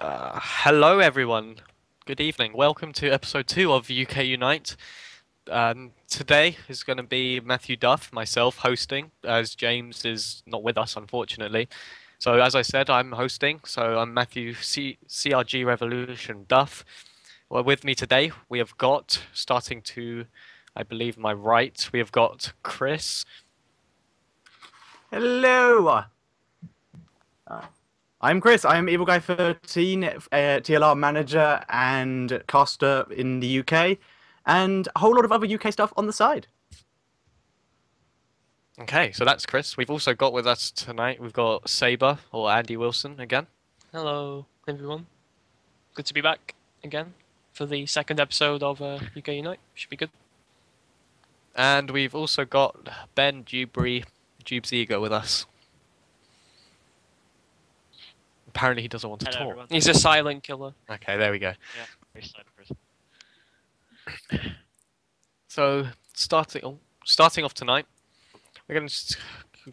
Hello, everyone. Good evening. Welcome to episode 2 of UK Unite. Today is going to be Matthew Duff, myself, hosting, as James is not with us, unfortunately. So, as I said, I'm hosting. So, I'm Matthew CRG Revolution Duff. Well, with me today, we have got, starting to, I believe, my right, we have got Chris. Hello. I'm Chris. I'm Evil Guy 13, TLR manager and caster in the UK, and a whole lot of other UK stuff on the side. Okay, so that's Chris. We've also got with us tonight, we've got Saber, or Andy Wilson again. Hello, everyone. Good to be back again for the second episode of UK Unite. Should be good. And we've also got Ben Dewberry, Jube's Ego, with us. Apparently he doesn't want to Hello, talk. everyone. He's a silent killer. Okay, there we go. Yeah, very silent person. So starting off tonight, we're going to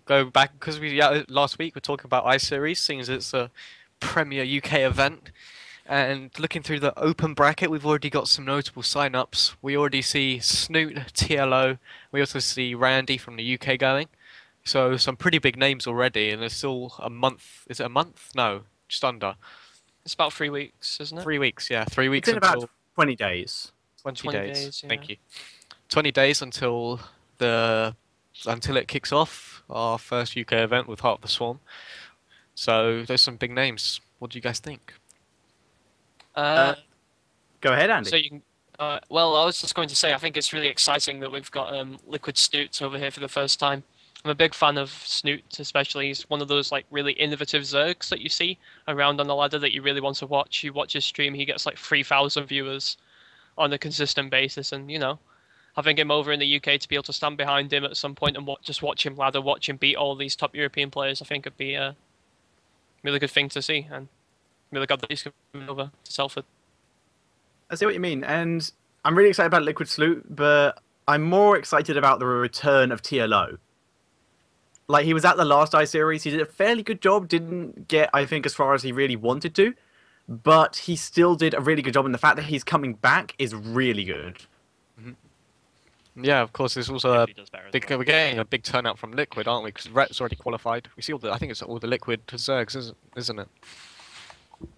go back because last week we're talking about iSeries, seeing as it's a premier UK event. And looking through the open bracket, we've already got some notable sign-ups. We already see Snoot, TLO. We also see Randy from the UK going. So some pretty big names already, and there's still a month. Is it a month? No, just under. It's about 3 weeks, isn't it? 3 weeks, yeah. 3 weeks It's in until about 20 days. 20 20 days. days, Thank yeah. you. 20 days until it kicks off our first UK event with Heart of the Swarm. So there's some big names. What do you guys think? Go ahead, Andy. So you can. Well, I was just going to say, I think it's really exciting that we've got Liquid Snoots over here for the first time. I'm a big fan of Snoot, especially. He's one of those like really innovative Zergs that you see around on the ladder that you really want to watch. You watch his stream, he gets like 3,000 viewers on a consistent basis, and having him over in the UK to be able to stand behind him at some point and just watch him ladder, watch him beat all these top European players, I think would be a really good thing to see, and I'm really glad that he's coming over to Salford. I see what you mean, and I'm really excited about Liquid Salute, but I'm more excited about the return of TLO. Like, he was at the last iSeries, he did a fairly good job, didn't get, I think, as far as he really wanted to, but he still did a really good job, and the fact that he's coming back is really good. Yeah, of course. There's also a Hopefully he does better as big. well. We're getting a big turnout from Liquid, aren't we? Because Rhett's already qualified. We see all the. I think it's all the Liquid Zergs, isn't it? Am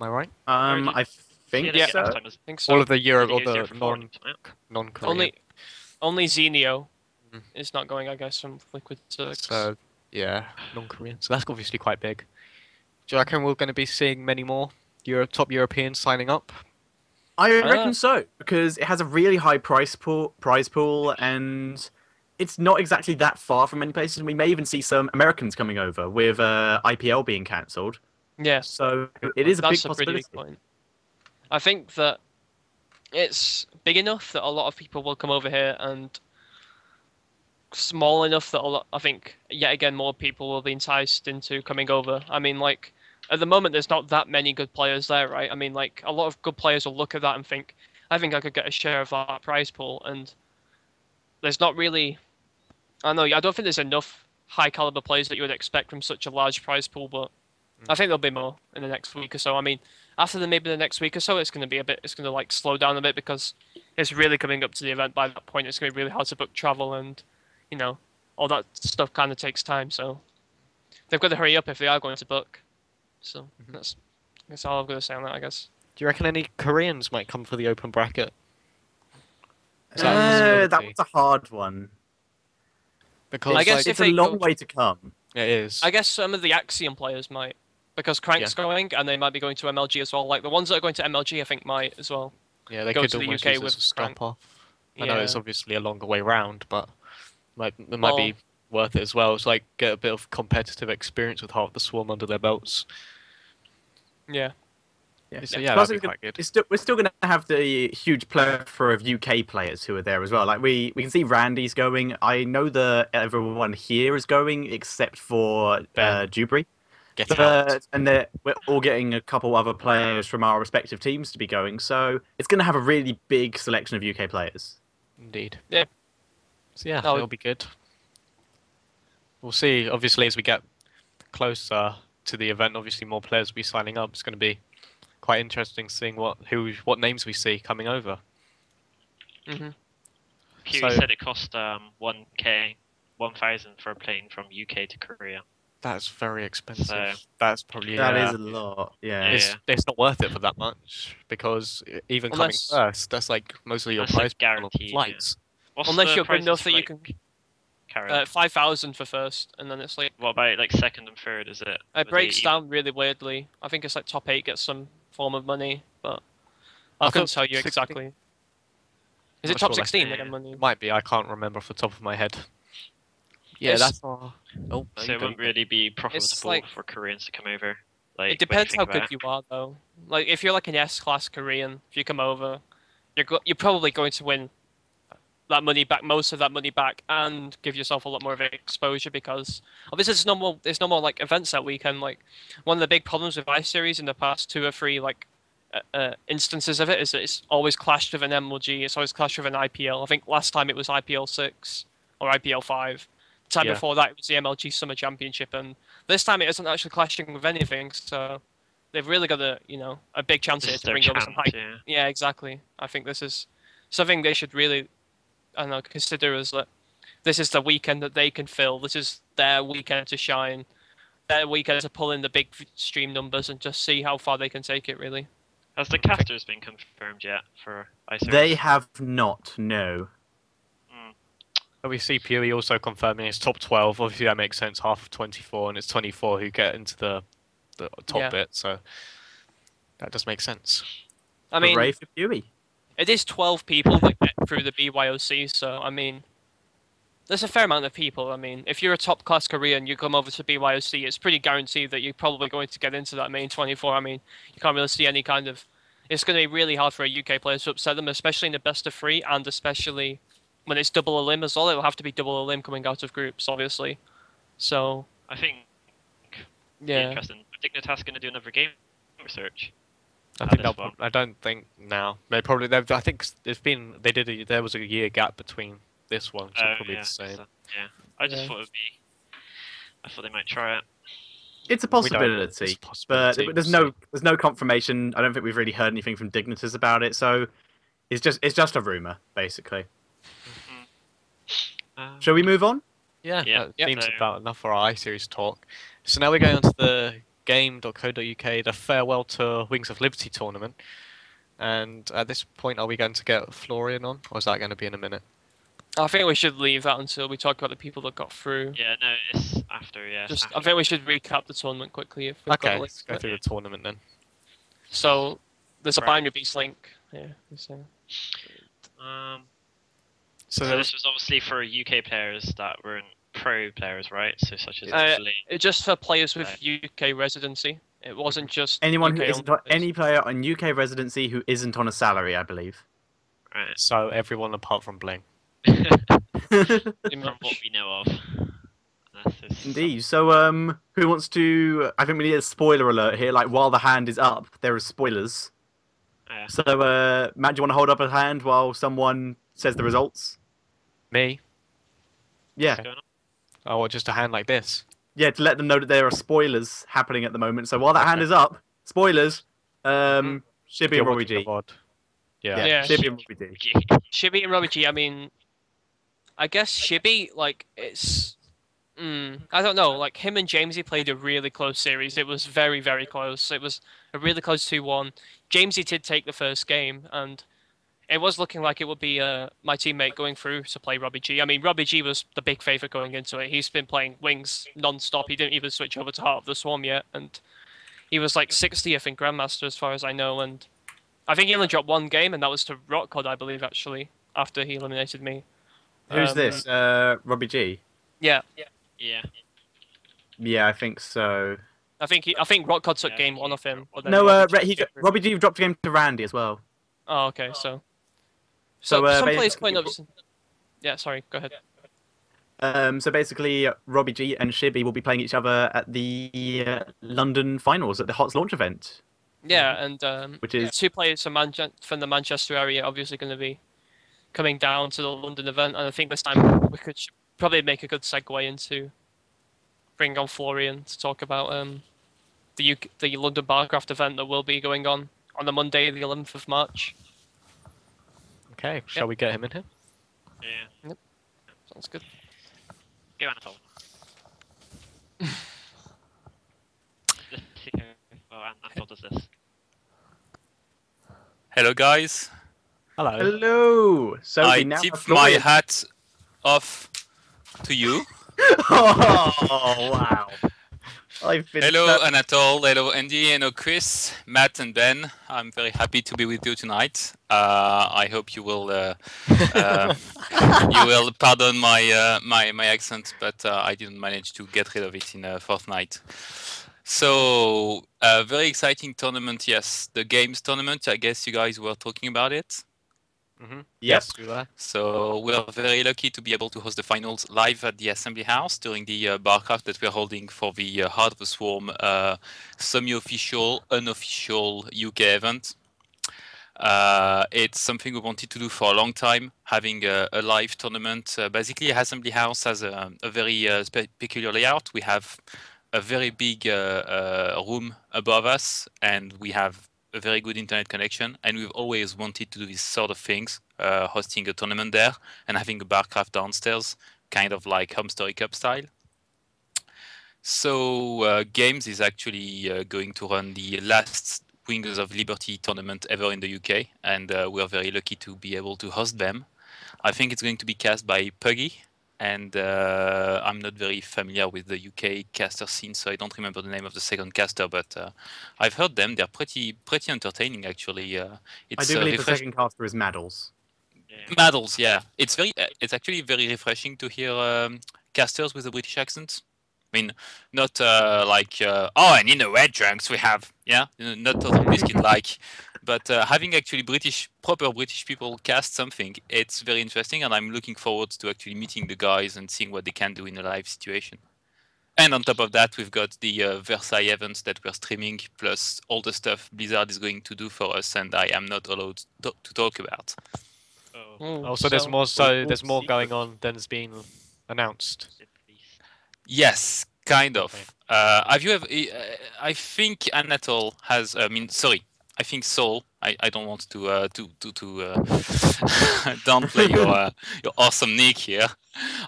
I right? I Yeah, think they get so. next time, doesn't I think so. All of the Euro, he? all He goes the 0 for 4 next time. non-Korean. Only Xenio Mhm. is not going, I guess, from Liquid Zergs. So yeah, non-Korean. So that's obviously quite big. Do you reckon we're going to be seeing many more top Europeans signing up? I reckon so, because it has a really high prize pool, and it's not exactly that far from many places. And we may even see some Americans coming over with IPL being cancelled. Yes, So it is a big that's a pretty possibility. big point. I think that it's big enough that a lot of people will come over here, and small enough that I think yet again more people will be enticed into coming over. I mean, like at the moment, there's not that many good players there, right? I mean, like a lot of good players will look at that and think, I think I could get a share of that prize pool, and there's not really. I don't know. I don't think there's enough high caliber players that you would expect from such a large prize pool, but I think there'll be more in the next week or so. I mean, after maybe the next week or so, it's going to be a bit. It's going to like slow down a bit because it's really coming up to the event. By that point, it's going to be really hard to book travel, and all that stuff kind of takes time. So they've got to hurry up if they are going to book. So that's all I'm going to say on that, I guess. Do you reckon any Koreans might come for the open bracket? Is that a That possibility? was a hard one. Because I guess like, if It's a they long go- way to come. it is. I guess some of the Axiom players might, because Crank's going, and they might be going to MLG as well. Like the ones that are going to MLG, I think might as well. Yeah, they go could to the almost UK use it with as a stop Crank. off. I know it's Yeah. obviously a longer way round, but it might Well- be worth it as well. It's like get a bit of competitive experience with Heart of the Swarm under their belts. Yeah. So yeah, Plus, that'd be quite good. we're still going to have the huge plethora of UK players who are there as well. Like we can see Randy's going. I know that everyone here is going except for Ben. Dewberry. Get out. And we're all getting a couple other players from our respective teams to be going. So it's going to have a really big selection of UK players. Indeed. Yeah. So yeah, No, it'll be good. We'll see. Obviously, as we get closer to the event, obviously more players will be signing up. It's going to be quite interesting seeing what names we see coming over. Hmm. Huey So- said it cost 1,000 for a plane from UK to Korea. That's very expensive. So- That's probably That is a lot. Yeah. Yeah. It's not worth it for that much because even Unless- coming first, that's like most of your That's price like guaranteed, yeah. flights. What's Unless the you're good prices enough for, that you like, can. carry on? 5,000 for first, and then it's like What about like second and third? Is it? it Would they breaks even- down really weirdly. I think it's like top 8 gets some form of money, but I I couldn't thought tell you 16 exactly. Is Not it top sure. 16 Yeah. that get money? It might be. I can't remember off the top of my head. Yeah, It's- that's. Oh, there So you it go. wouldn't really be profitable like- for Koreans to come over. Like, It depends when how you think good about you are, though. Like if you're like an S-class Korean, if you come over, you're probably going to win that money back, most of that money back, and give yourself a lot more of exposure because obviously there's no more like events that weekend. Like one of the big problems with Ice Series in the past 2 or 3 like instances of it is that it's always clashed with an MLG. It's always clashed with an IPL. I think last time it was IPL 6 or IPL 5. The time Yeah. before that it was the MLG Summer Championship, and this time it isn't actually clashing with anything. So they've really got a big chance This here is to their bring over some chance, hype. yeah. Yeah, exactly. I think this is something they should really, I don't know, consider as that this is the weekend that they can fill. This is their weekend to shine. Their weekend to pull in the big stream numbers and just see how far they can take it. Really. Has the casters been confirmed yet for Ice Series? They have not. No. We see Pewee also confirming his top 12. Obviously, that makes sense. Half of 24, and it's 24 who get into the top Yeah. bit. So that does make sense. I mean, Hooray for Huey. it is 12 people that get through the BYOC, so I mean, there's a fair amount of people. I mean, if you're a top class Korean, you come over to BYOC, it's pretty guaranteed that you're probably going to get into that main 24. I mean, you can't really see any kind of. It's going to be really hard for a UK player to upset them, especially in the best of 3, and especially when it's double elim as well. It'll have to be double elim coming out of groups, obviously. So I think. yeah, Interesting. Are Dignitas going to do another game research? I At think this they'll. one. I don't think now. They probably. I think it's been. They did. There was a year gap between this one, so Oh, probably yeah, the same. so- yeah. I just Yeah. thought it would be. I thought they might try it. It's a We don't know. possibility, It's a but possibility, there's we'll no confirmation. I don't think we've really heard anything from Dignitas about it, so it's just a rumor, basically. Shall we move on? Yeah, Yeah. that Yeah. seems So- about enough for our iSeries talk. So now we're going on to the game.co.uk, the Farewell to Wings of Liberty tournament. And at this point, are we going to get Florian on, or is that going to be in a minute? I think we should leave that until we talk about the people that got through. Yeah, no, it's after. Yeah. Just, I after. think we should recap the tournament quickly. If we've got Okay, a link let's to go it. through the tournament then. So there's a Right. binary beast link. Yeah. So. So So there this was obviously for UK players that weren't pro players, right? So such as Uh, Italy. Just for players with Right. UK residency. It wasn't just Anyone who UK isn't only players. any player on UK residency who isn't on a salary, I believe. Right. So everyone apart from Bling. Pretty From much. what we know of. Unless there's some- Indeed. So, who wants to? I think we need a spoiler alert here. Like, while the hand is up, there are spoilers. Yeah. So, Matt, do you want to hold up a hand while someone says the results? Me? Yeah, What's going on? Oh, or just a hand like this? yeah, to let them know that there are spoilers happening at the moment. So while that hand Okay. is up, spoilers. Mm-hmm. Shibby You're and Robbie watching G. the VOD. Yeah, Yeah. Shibby and Robbie G. Shibby and Robbie G. I mean, I guess Shibby, like, it's. I don't know. Like, him and Jamesy played a really close series. It was very, very close. It was a really close 2-1. Jamesy did take the first game, and it was looking like it would be my teammate going through to play Robbie G. I mean, Robbie G was the big favourite going into it. He's been playing Wings non-stop. He didn't even switch over to Heart of the Swarm yet, and he was like 60th in Grandmaster as far as I know, and I think he only dropped one game, and that was to Rockcod, I believe, actually, after he eliminated me. Who's Um, this? Robbie G. Yeah, Yeah. Yeah, I think so. I think Rockcod took Yeah, I game think one he of him. dropped but then No, Robbie G he came through. Robbie G dropped a game to Randy as well. Oh, okay, so So, some players basically- quite up. Yeah, sorry, go ahead. So basically, Robbie G and Shibby will be playing each other at the London finals at the HOTS launch event. Yeah, and Which is- two players from the Manchester area obviously going to be coming down to the London event, and I think this time we could probably make a good segue into bring on Florian to talk about the London Barcraft event that will be going on the Monday, the 11th of March. Okay, shall we get him in here? Yeah. Sounds good. Go Anatole. Let's see how Anatole does this. Hello, guys. Hello. Hello. So I we now tip have my Florian. hat off to you. Oh wow! I've been. Hello, Anatole. Hello, Andy. Hello, Chris, Matt, and Ben. I'm very happy to be with you tonight. I hope you will you will pardon my my accent, but I didn't manage to get rid of it in Fortnite. So, very exciting tournament. Yes, the games tournament. I guess you guys were talking about it. Mm-hmm. Yes. we were. So we are very lucky to be able to host the finals live at the Assembly House during the Barcraft that we're holding for the Heart of the Swarm semi-official, unofficial UK event. It's something we wanted to do for a long time, having a live tournament. Basically, Assembly House has a very peculiar layout. We have a very big room above us, and we have a very good internet connection. And we've always wanted to do these sort of things, hosting a tournament there and having a Barcraft downstairs, kind of like Home Story Cup style. So Games is actually going to run the last Wings of Liberty tournament ever in the UK, and we're very lucky to be able to host them. I think it's going to be cast by Puggy, and I'm not very familiar with the UK caster scene, so I don't remember the name of the second caster, but I've heard them. They're pretty entertaining, actually. I It's do believe the refresh- second caster is Maddles. Yeah. Maddles, yeah. It's actually very refreshing to hear casters with a British accent. I mean, not oh, and in the Red Trunks we have, yeah, not Total Biscuit like, but having actually proper British people cast something, it's very interesting, and I'm looking forward to actually meeting the guys and seeing what they can do in a live situation. And on top of that, we've got the Versailles events that we're streaming, plus all the stuff Blizzard is going to do for us, and I am not allowed to talk about. Oh, Oh, so there's more. So all there's more secret. going on than's been announced. please. Yes, kind of. Okay. Have you ever? I think Anatole has. I mean, sorry. I think Saul. I don't want to downplay your awesome nick here.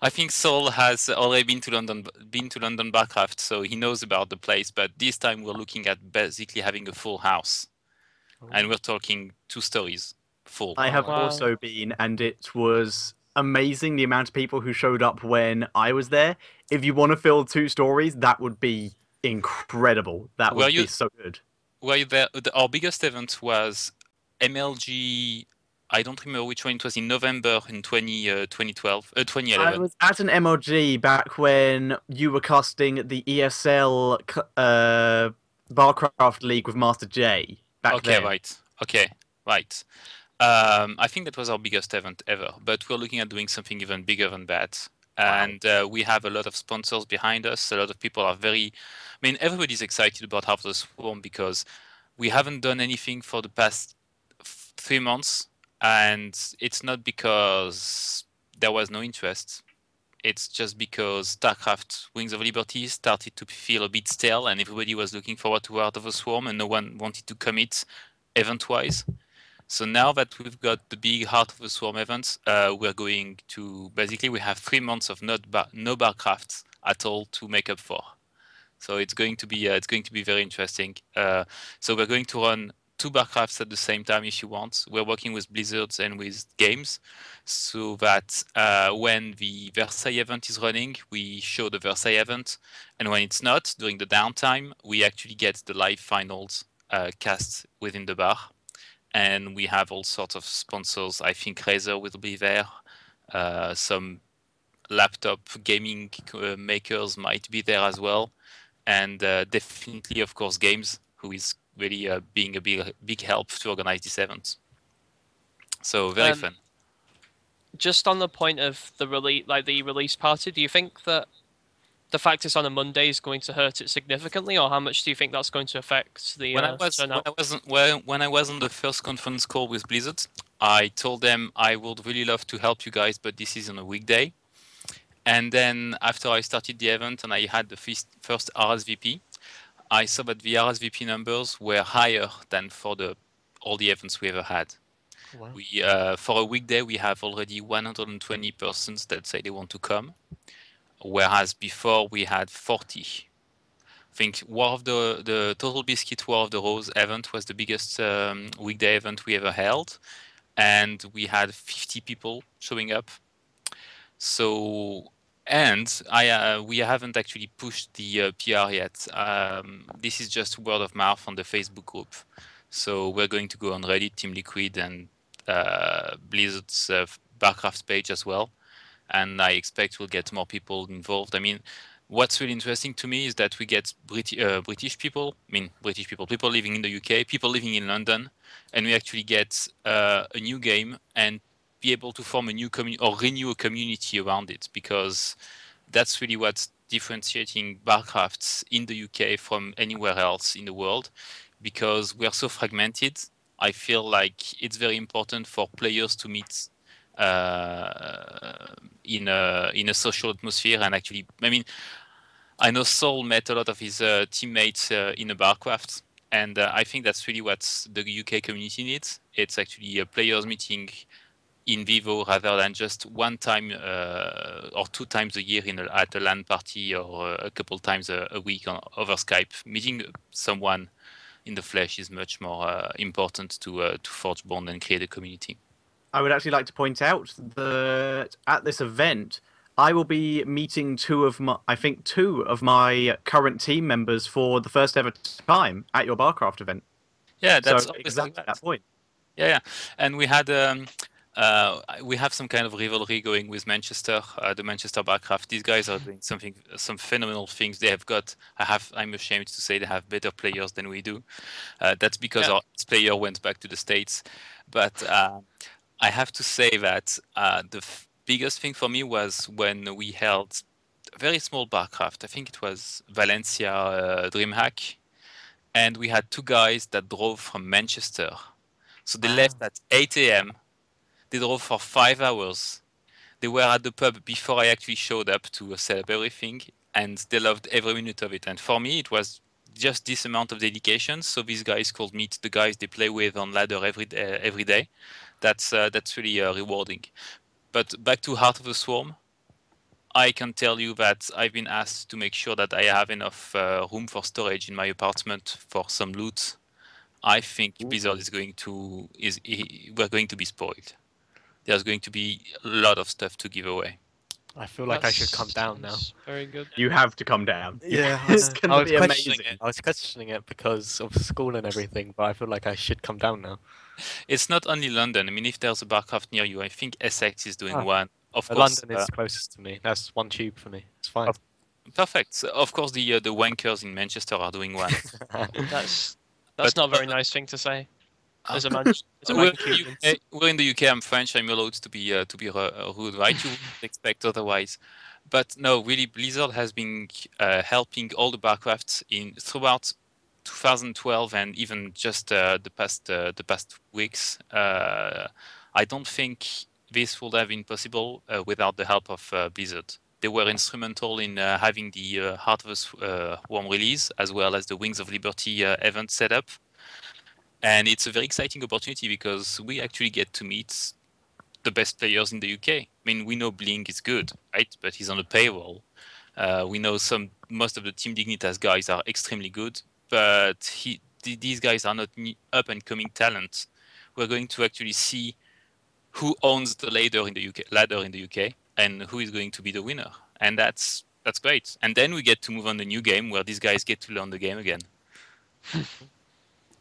I think Saul has already been to London Barcraft, so he knows about the place. But this time we're looking at basically having a full house, and we're talking 2 stories full. I have Wow. also been, and it was amazing the amount of people who showed up when I was there. If you want to fill 2 stories, that would be incredible. That Were would you- be so good. Well, our biggest event was MLG. I don't remember which one it was in November in 2011. I was at an MLG back when you were casting the ESL Barcraft League with Master J. Back Okay, then. right. Okay, right. I think that was our biggest event ever, but we're looking at doing something even bigger than that. And we have a lot of sponsors behind us. A lot of people are everybody's excited about Heart of the Swarm because we haven't done anything for the past 3 months. And it's not because there was no interest. It's just because StarCraft Wings of Liberty started to feel a bit stale, and everybody was looking forward to Heart of the Swarm, and no one wanted to commit event-wise. So now that we've got the big Heart of the Swarm events, we're going to basically we have 3 months of no Barcraft at all to make up for. So it's going to be very interesting. So we're going to run 2 Barcrafts at the same time if you want. We're working with Blizzards and with Games, so that when the Versailles event is running, we show the Versailles event, and when it's not, during the downtime, we actually get the live finals cast within the bar. And we have all sorts of sponsors. I think Razer will be there. Some laptop gaming makers might be there as well. And definitely, of course, Games, who is really being a big help to organize this event. So very fun. Just on the point of the release party, do you think that the fact it's on a Monday is going to hurt it significantly, or how much do you think that's going to affect the turnout? When I was on the first conference call with Blizzard, I told them I would really love to help you guys, but this is on a weekday. And then after I started the event and I had the first RSVP, I saw that the RSVP numbers were higher than for all the events we ever had. Wow. We for a weekday we have already 120 persons that say they want to come, whereas before we had 40. I think the Total Biscuit War of the Rose event was the biggest weekday event we ever held, and we had 50 people showing up. So, and we haven't actually pushed the PR yet. This is just word of mouth on the Facebook group. So we're going to go on Reddit, Team Liquid, and Blizzard's Barcraft page as well. And I expect we'll get more people involved. I mean, what's really interesting to me is that we get British people, people living in the UK, people living in London, and we actually get a new game and be able to form a new community or renew a community around it, because that's really what's differentiating Barcraft in the UK from anywhere else in the world, because we are so fragmented. I feel like it's very important for players to meet in a social atmosphere. And actually, I mean, I know Saul met a lot of his teammates in a Barcraft, and I think that's really what the UK community needs. It's actually players meeting in vivo rather than just one time or 2 times a year at a LAN party, or a couple times a week over Skype. Meeting someone in the flesh is much more important to forge bond and create a community. I would actually like to point out that at this event, I will be meeting two of my current team members for the first ever time at your Barcraft event. Yeah, that's so always exactly like that. that point. Yeah, and we have some kind of rivalry going with Manchester, the Manchester Barcraft. These guys are doing some phenomenal things. They have got, I'm ashamed to say, they have better players than we do. That's because our player went back to the States. But I have to say that the biggest thing for me was when we held a very small Barcraft. I think it was Valencia DreamHack, and we had 2 guys that drove from Manchester. So they left at 8 a.m. They drove for 5 hours. They were at the pub before I actually showed up to set up everything, and they loved every minute of it. And for me, it was just this amount of dedication. So these guys could meet the guys they play with on ladder every day. That's really rewarding. But back to Heart of the Swarm, I can tell you that I've been asked to make sure that I have enough room for storage in my apartment for some loot. I think Blizzard we're going to be spoiled. There's going to be a lot of stuff to give away. I feel like I should come down now. Very good. You have to come down. Yeah, it's I going to was be questioning amazing. it. I was questioning it because of school and everything, but I feel like I should come down now. It's not only London. I mean, if there's a Barcraft near you, I think Essex is doing one. Of course, London is closest to me. That's 1 tube for me. It's fine. Perfect. So, of course, the wankers in Manchester are doing one. That's But- not a very nice thing to say. As a man, We're in the UK. I'm French. I'm allowed to be rude, right? You wouldn't expect otherwise. But no, really, Blizzard has been helping all the Barcrafts throughout 2012 and even just the past weeks. I don't think this would have been possible without the help of Blizzard. They were instrumental in having the Heart of the Swarm release, as well as the Wings of Liberty event set up. And it's a very exciting opportunity because we actually get to meet the best players in the UK. I mean, we know Bling is good, right? But he's on a payroll. We know most of the Team Dignitas guys are extremely good, but these guys are not up and coming talent. We're going to actually see who owns the ladder in the UK, and who is going to be the winner. And that's great. And then we get to move on the new game where these guys get to learn the game again.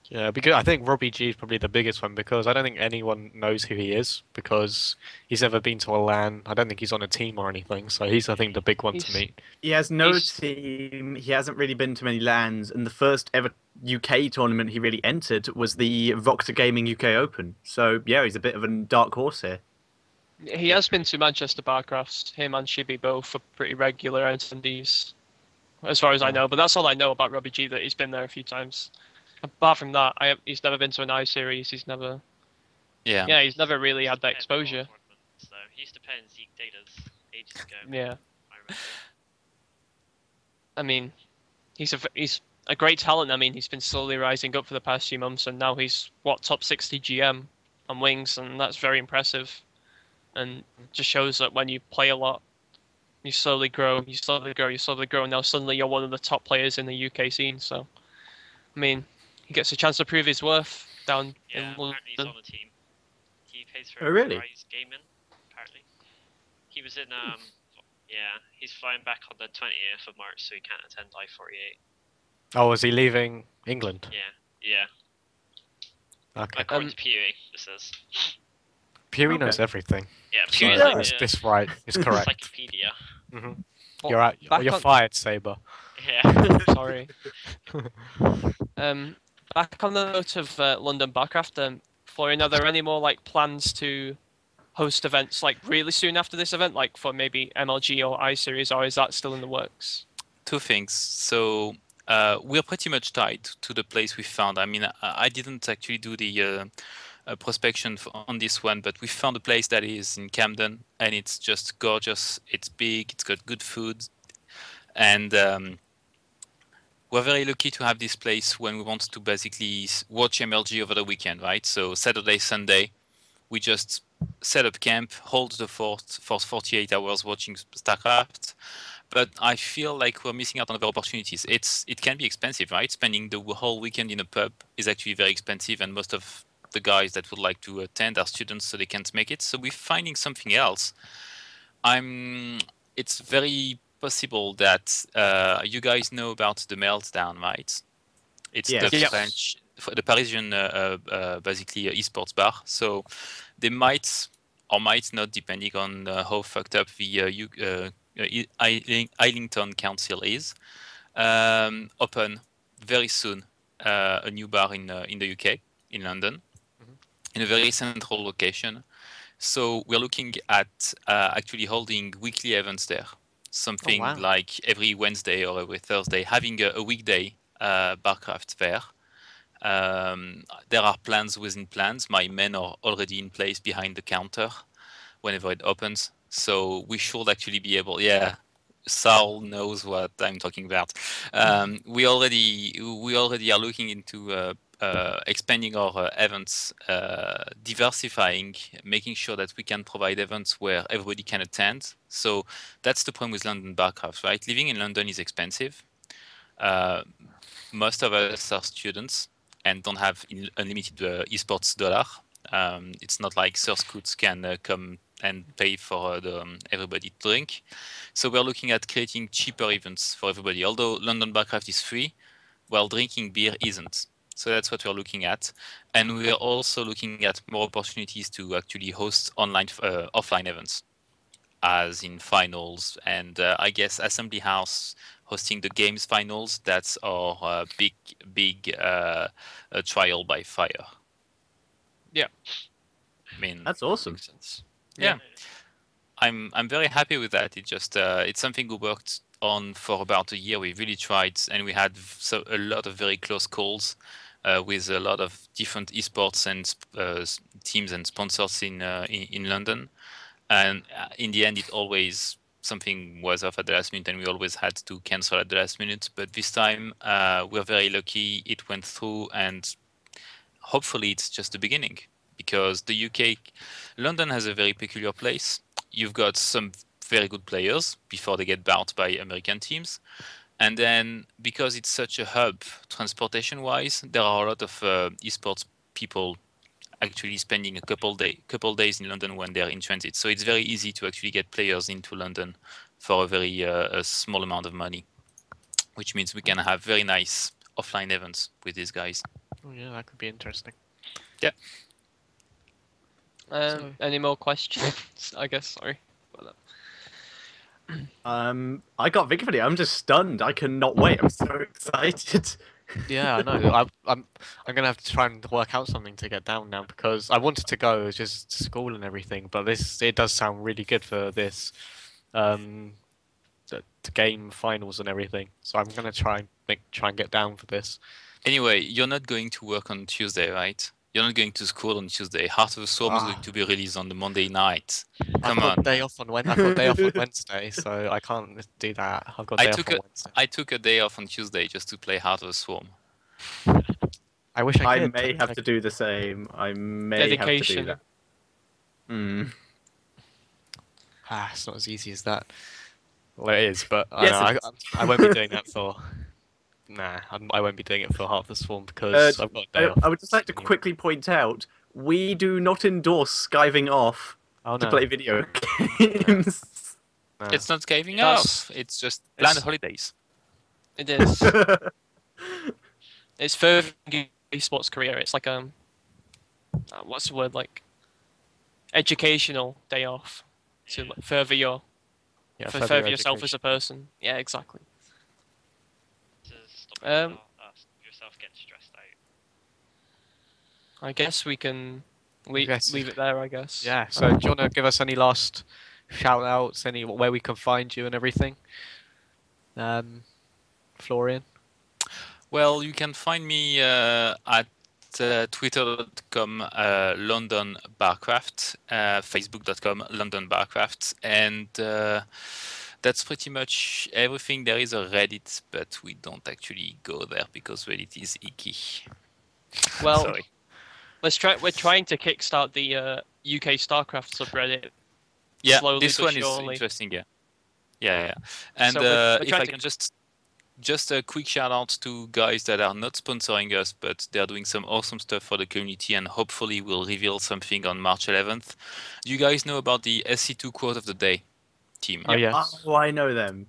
Yeah, because I think Robbie G is probably the biggest one, because I don't think anyone knows who he is, because he's never been to a LAN. I don't think he's on a team or anything, so he's, I think, the big one to meet. He has no He's- team. He hasn't really been to many LANs, and the first ever UK tournament he really entered was the Voxer Gaming UK Open. So yeah, he's a bit of a dark horse here. He has been to Manchester Barcrafts. Him and Shibi both are pretty regular attendees, as far as I know. But that's all I know about Robbie G, that he's been there a few times. Apart from that, he's never been to an I-Series. He's never really had that exposure. So he used to play in Zeke Datas ages ago. Yeah, I remember. I mean, he's a great talent. I mean, he's been slowly rising up for the past few months, and now he's top 60 GM on Wings, and that's very impressive. And just shows that when you play a lot, you slowly grow, you slowly grow, you slowly grow, and now suddenly you're one of the top players in the UK scene. So, I mean, he gets a chance to prove his worth down Yeah, in apparently he's London. on a team. He plays for Oh, really? Rise Gaming, apparently. He was in, yeah, he's flying back on the 20th of March, so he can't attend I-48. Oh, is he leaving England? Yeah. Okay. According to PUE, this is. Puri knows Okay. everything. Yeah, So PUE is Yeah. like this, the this right is correct. encyclopedia. hmm Well, You're out. back You're on- fired, Saber. Yeah. Sorry. Back on the note of London Barcraft, Florian, are there any more like plans to host events like really soon after this event, like for maybe MLG or iSeries, or is that still in the works? Two things. So we're pretty much tied to the place we found. I mean, I didn't actually do the prospection on this one, but we found a place that is in Camden, and it's just gorgeous. It's big. It's got good food, and we're very lucky to have this place when we want to basically watch MLG over the weekend, right? So Saturday, Sunday, we just set up camp, hold the fort for 48 hours watching StarCraft. But I feel like we're missing out on other opportunities. It can be expensive, right? Spending the whole weekend in a pub is actually very expensive, and most of the guys that would like to attend are students, so they can't make it. So we're finding something else. It's very possible that you guys know about the Meltdown, right? It's Yes. the Yes. French, the Parisian, basically esports bar. So they might or might not, depending on how fucked up the Islington Council is, open very soon a new bar in the UK, in London, in a very central location. So we're looking at actually holding weekly events there, something wow. like every Wednesday or every Thursday, having a weekday Barcraft fair. There are plans within plans. My men are already in place behind the counter whenever it opens. So we should actually be able, yeah. Saul knows what I'm talking about. We already are looking into expanding our events, diversifying, making sure that we can provide events where everybody can attend. So that's the problem with London Barcraft, right? Living in London is expensive. Most of us are students and don't have unlimited esports dollar. It's not like Source Scouts can come and pay for everybody to drink. So we're looking at creating cheaper events for everybody. Although London Barcraft is free, well, drinking beer isn't. So that's what we're looking at. And we're also looking at more opportunities to actually host offline events, as in finals. And I guess Assembly House hosting the games finals, that's our big trial by fire. Yeah. I mean, That's awesome. Makes sense. yeah. I'm very happy with that. It just it's something we worked on for about a year. We really tried, and we had a lot of very close calls with a lot of different esports and teams and sponsors in London. And in the end, it always something was off at the last minute, and we always had to cancel at the last minute. But this time, we're very lucky. It went through, and hopefully, it's just the beginning. Because the UK, London has a very peculiar place. You've got some very good players before they get bought by American teams. And then because it's such a hub transportation-wise, there are a lot of esports people actually spending a couple days in London when they're in transit. So it's very easy to actually get players into London for a very a small amount of money, which means we can have very nice offline events with these guys. Oh yeah, that could be interesting. Yeah. Any more questions? I guess. Sorry. I got victory. I'm just stunned. I cannot wait. I'm so excited. Yeah, I know. I'm gonna have to try and work out something to get down now because I wanted to go just to school and everything, but it does sound really good for this, the game finals and everything. So I'm gonna try and get down for this. Anyway, you're not going to work on Tuesday, right? You're not going to school on Tuesday. Heart of the Swarm is going to be released on the Monday night. Come I've got on. day off on I've got day off on Wednesday, so I can't do that. I've got day off on Wednesday. I took a day off on Tuesday just to play Heart of the Swarm. I wish I I could. may have to do the same. I may have to do Dedication. that. Hmm. It's not as easy as that. Well, it is, but Yes, I won't be doing that for. Nah, I won't be doing it for Heart of the Swarm because I've got a day off. I would just like to quickly point out, we do not endorse skiving off Oh, to no. play video games. No. It's not caving That's- off. It's just planned it's- holidays. It is. It's furthering your esports career. It's like what's the word, like educational day off to like, further your Yeah, further yourself as a person. Yeah, exactly. To stop Um, yourself getting stressed out. I guess we can leave Yes. leave it there. I guess. Yeah. So do you want to give us any last shout outs, where we can find you and everything? Florian. Well, you can find me at twitter.com London Barcraft, facebook.com London Barcraft, and that's pretty much everything. There is a Reddit, but we don't actually go there because Reddit is icky. Well, Sorry. we're trying to kickstart the UK StarCraft subreddit. Yeah, slowly this but one surely. is interesting. Yeah. And So we're if trying I to- can just a quick shout out to guys that are not sponsoring us, but they're doing some awesome stuff for the community, and hopefully we'll reveal something on March 11th. Do you guys know about the SC2 quote of the day team? Oh yes. Oh, I know them.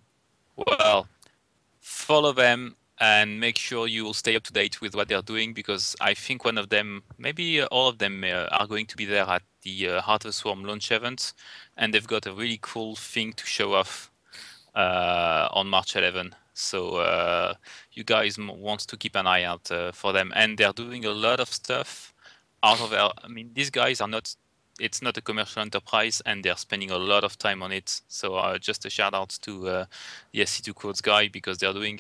Well, follow them and make sure you will stay up to date with what they're doing, because I think one of them, maybe all of them, are going to be there at the Heart of the Swarm launch event, and they've got a really cool thing to show off on March 11. So you guys want to keep an eye out for them, and they're doing a lot of stuff out of their. I mean, these guys are not. It's not a commercial enterprise, and they're spending a lot of time on it. So just a shout out to the SC2 Quotes guy, because they're doing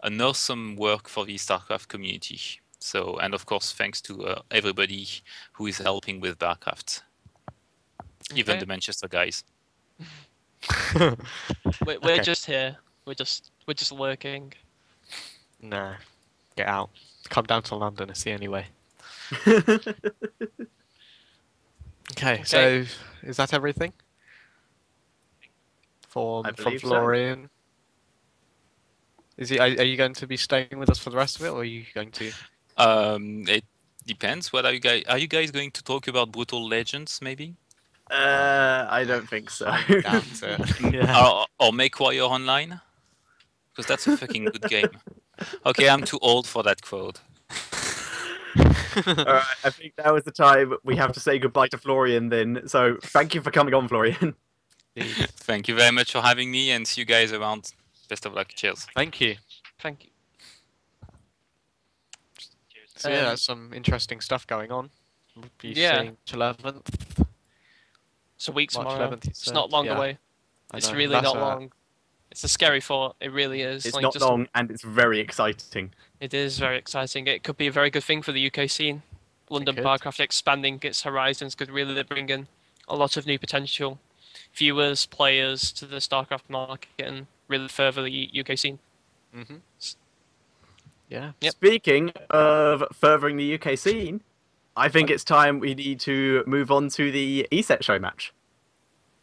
an awesome work for the StarCraft community. So, and of course, thanks to everybody who is helping with Barcraft, even Okay. the Manchester guys. We're Okay. just here. We're just lurking. Nah. Get out. Come down to London. It's the only way. Okay. So is that everything? From I believe so. Florian. Are you going to be staying with us for the rest of it, or are you going to? It depends. What are you guys going to talk about? Brutal Legends, maybe, I don't think so. Doubt it. Yeah. or MechWarrior Online, because that's a fucking good game. Okay, I'm too old for that quote. Alright, I think now is the time we have to say goodbye to Florian then. So thank you for coming on, Florian. Thank you very much for having me, and see you guys around. Best of luck. Cheers. Thank you. Thank you. Cheers. So yeah, Um, there's some interesting stuff going on. We'll be Yeah. seeing 11th. It's a week March tomorrow. 11th, you It's said. not long Yeah, away. I It's know. really That's not long. It's a scary thought. It really is. It's Like, not just- long and it's very exciting. It is very exciting. It could be a very good thing for the UK scene. London could. Barcraft expanding its horizons could really bring in a lot of new potential viewers, players to the StarCraft market and really further the UK scene. Mm-hmm. Yeah. Yep. Speaking of furthering the UK scene, I think it's time we need to move on to the ESET show match.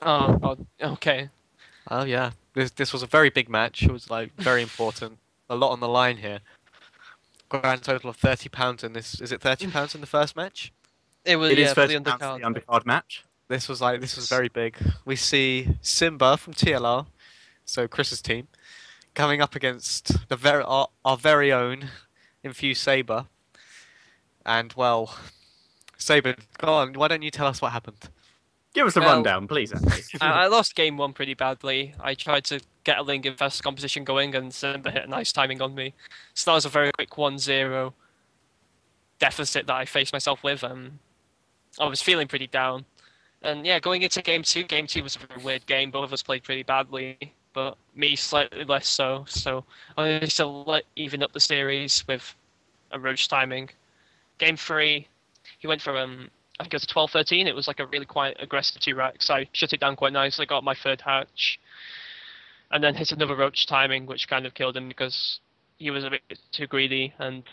Oh, okay. Oh yeah. This was a very big match. It was like very important. A lot on the line here. Grand total of £30 in this. Is it £30 in the first match? It was It is for the first announced undercard. the undercard match. This was very big. We see Simba from TLR, so Chris's team, coming up against our very own Infused Saber. And well, Saber, go on. Why don't you tell us what happened? Give us a Well, rundown, please, Andy. I lost game one pretty badly. I tried to get a Ling Infest composition going and Simba hit a nice timing on me. So that was a very quick 1-0 deficit that I faced myself with. I was feeling pretty down. And yeah, going into game two was a very weird game. Both of us played pretty badly, but me slightly less so. So I managed to even up the series with a Roach timing. Game three, he went for I think it was 12-13. It was like a really quite aggressive 2-rack. I shut it down quite nicely, got my third hatch, and then hit another roach timing, which kind of killed him because he was a bit too greedy, and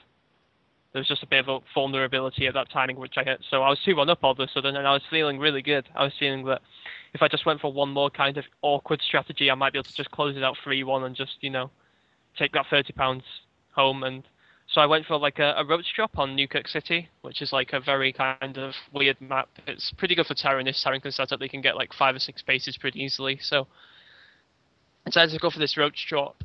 there was just a bit of a vulnerability at that timing, which I hit. So I was 2-1 up all of a sudden, and I was feeling really good. I was feeling that if I just went for one more kind of awkward strategy, I might be able to just close it out 3-1 and just, take that £30 home. And so I went for like a roach drop on Newkirk City, which is like a very kind of weird map. It's pretty good for Terran. If Terran can set up, they can get like 5 or 6 bases pretty easily. So I decided to go for this roach drop.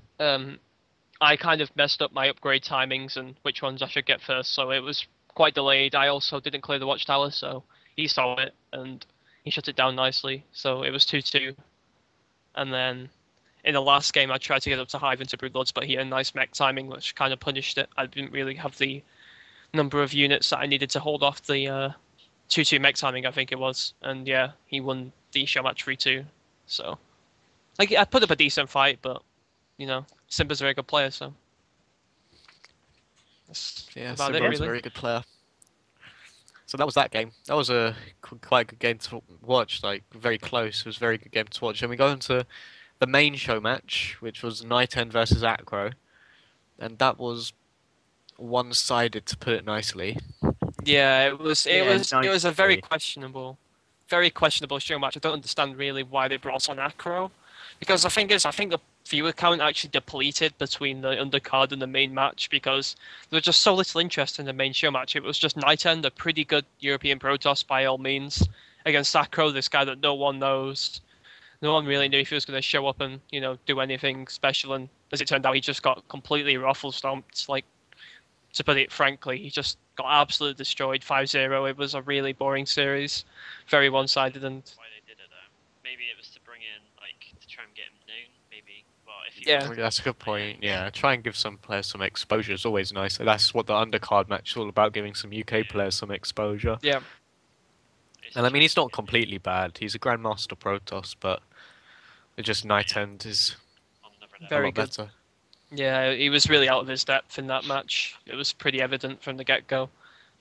I kind of messed up my upgrade timings and which ones I should get first, so it was quite delayed. I also didn't clear the watchtower, so he saw it and he shut it down nicely. So it was 2-2. And then in the last game, I tried to get up to Hive into Broodlords, but he had a nice mech timing, which kind of punished it. I didn't really have the number of units that I needed to hold off the 2-2 mech timing, I think it was. And yeah, he won the show match 3-2. So like I put up a decent fight, but Simba's a very good player, so that's Yeah, about Simba it, was a really. very good player. So that was that game. That was a quite a good game to watch. Like very close. It was a very good game to watch. And we go into the main show match, which was Night End versus Acro, and that was one-sided, to put it nicely. Yeah, it was a very nicely. questionable show match. I don't understand really why they brought on Acro, because the thing is, I think the viewer count actually depleted between the undercard and the main match because there was just so little interest in the main show match. It was just Night End, a pretty good European Protoss by all means, against Acro, this guy that no one knows. No one really knew if he was going to show up and do anything special. And as it turned out, he just got completely ruffle stomped. Like, to put it frankly, he just got absolutely destroyed 5-0. It was a really boring series, very one-sided, and Why they did it though? Maybe it was to bring in to try and get him known. Maybe. Well, if you Yeah. Well, that's a good point. Yeah, try and give some players some exposure is always nice. That's what the undercard match is all about, giving some UK players some exposure. yeah. And I mean, he's not completely bad. He's a Grandmaster Protoss, but it just Night End is on another level. a Very lot good. better. Yeah, he was really out of his depth in that match. It was pretty evident from the get-go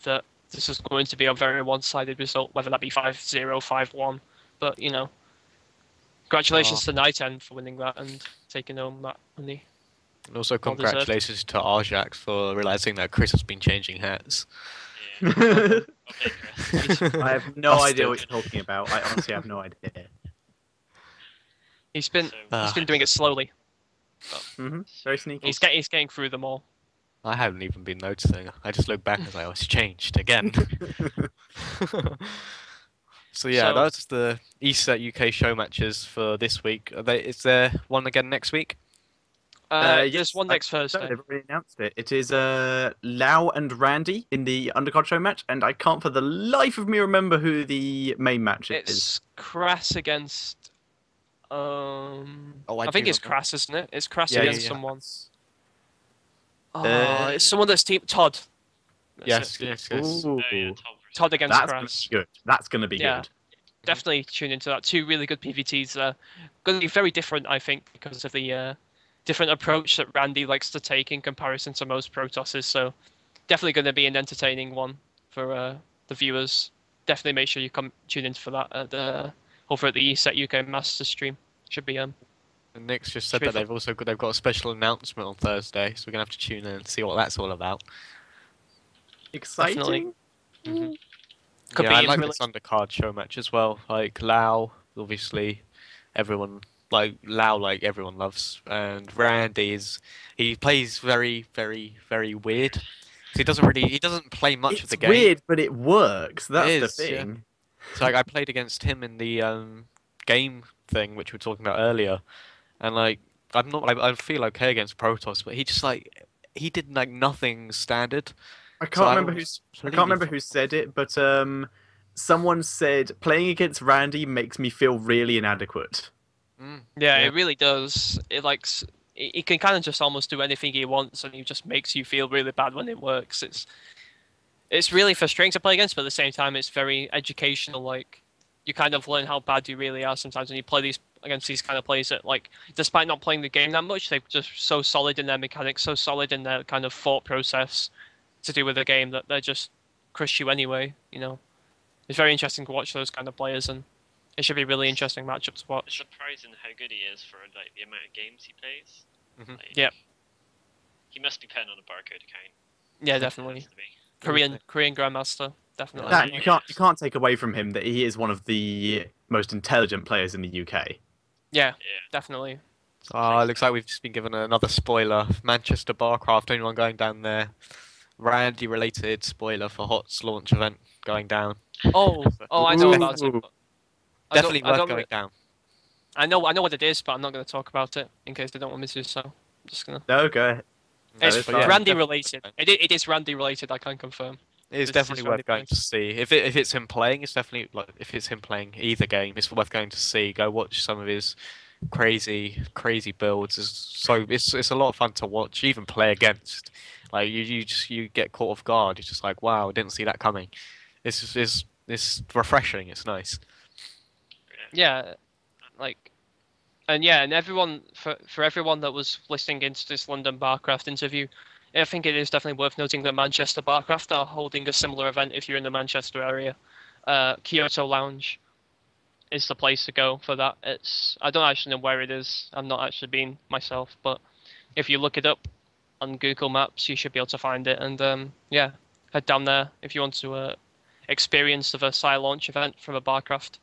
that this was going to be a very one-sided result, whether that be 5-0, 5-1. But, congratulations to Night End for winning that and taking home that money. And also Well deserved. congratulations to Arjax for realizing that Chris has been changing hats. Yeah. Okay, Chris. I have no Busted. idea what you're talking about. I honestly have no idea. He's been So, doing it slowly. Very sneaky. He's getting through them all. I haven't even been noticing. I just look back and say, oh, it's changed again. So yeah, So- that's the ESET UK show matches for this week. Is there one again next week? There's one next So Thursday. they've already announced it. It is Lau and Randy in the undercard show match, and I can't for the life of me remember who the main match is. It's Crass against. I I think do it's remember. Crass, isn't it? It's Crass Yeah, against yeah. someone. Oh, Uh, it's someone that's team Todd. That's Yes, it. yes, yes. Ooh, oh yeah, Todd against that's gonna Crass. be good. That's gonna be Yeah. good. Definitely tune into that. 2 really good PVTs. Going to be very different, I think, because of the different approach that Randy likes to take in comparison to most Protosses. So definitely going to be an entertaining one for the viewers. Definitely make sure you come tune in for that over at the ESET UK Master stream. Should be And Nick's just said Should be that they've got a special announcement on Thursday, so we're gonna have to tune in and see what that's all about. Exciting. Could yeah, I be like really- this undercard show match as well. Like Lau, obviously, everyone everyone loves, and he plays very, very, very weird. He doesn't play much It's of the game. weird, but it works. That's It the is, yeah. thing. So like, I played against him in the game thing, which we were talking about earlier, and like I feel okay against Protoss, but he did like nothing standard. I So can't remember was I completely can't remember who said it, but someone said playing against Randy makes me feel really inadequate. Mm, Yeah, Yeah. it really does. He can kind of just almost do anything he wants, and he just makes you feel really bad when it works. It's really frustrating to play against, but at the same time, it's very educational. Like, you kind of learn how bad you really are sometimes when you play against these kind of players that, like, despite not playing the game that much, they're just so solid in their mechanics, so solid in their kind of thought process to do with the game that they're just crush you anyway. You know, it's very interesting to watch those kind of players, and it should be a really interesting matchup to It's watch. surprising how good he is for like the amount of games he plays. Mhm. Like, Yep. He must be playing on a barcode account. Yeah, definitely. Has to be. Korean Grandmaster, definitely. No, you can't take away from him that he is one of the most intelligent players in the UK. Yeah, Yeah. definitely. Looks like we've just been given another spoiler. Manchester Barcraft, anyone going down there? Randy related spoiler for HOTS launch event going down. Oh, I know about it. Ooh. But I don't- Definitely I worth don't going down. I know what it is, but I'm not going to talk about it in case they don't want me to. So I'm just gonna. No, go ahead. It's it's but yeah, Randy definitely related. worth It is Randy related. I can confirm. It is This is definitely Randy worth going to see. If it's him playing, it's definitely like if it's him playing either game, it's worth going to see. Go watch some of his crazy builds. It's a lot of fun to watch. Even play against. Like you get caught off guard. It's just like wow, I didn't see that coming. It's refreshing. It's nice. Yeah, like, and everyone for everyone that was listening into this London Barcraft interview, I think it is definitely worth noting that Manchester Barcraft are holding a similar event if you're in the Manchester area. Kyoto Lounge is the place to go for that. I don't actually know where it is. I'm not actually been myself, but if you look it up on Google Maps, you should be able to find it. And head down there if you want to experience the Versailles launch event from a Barcraft.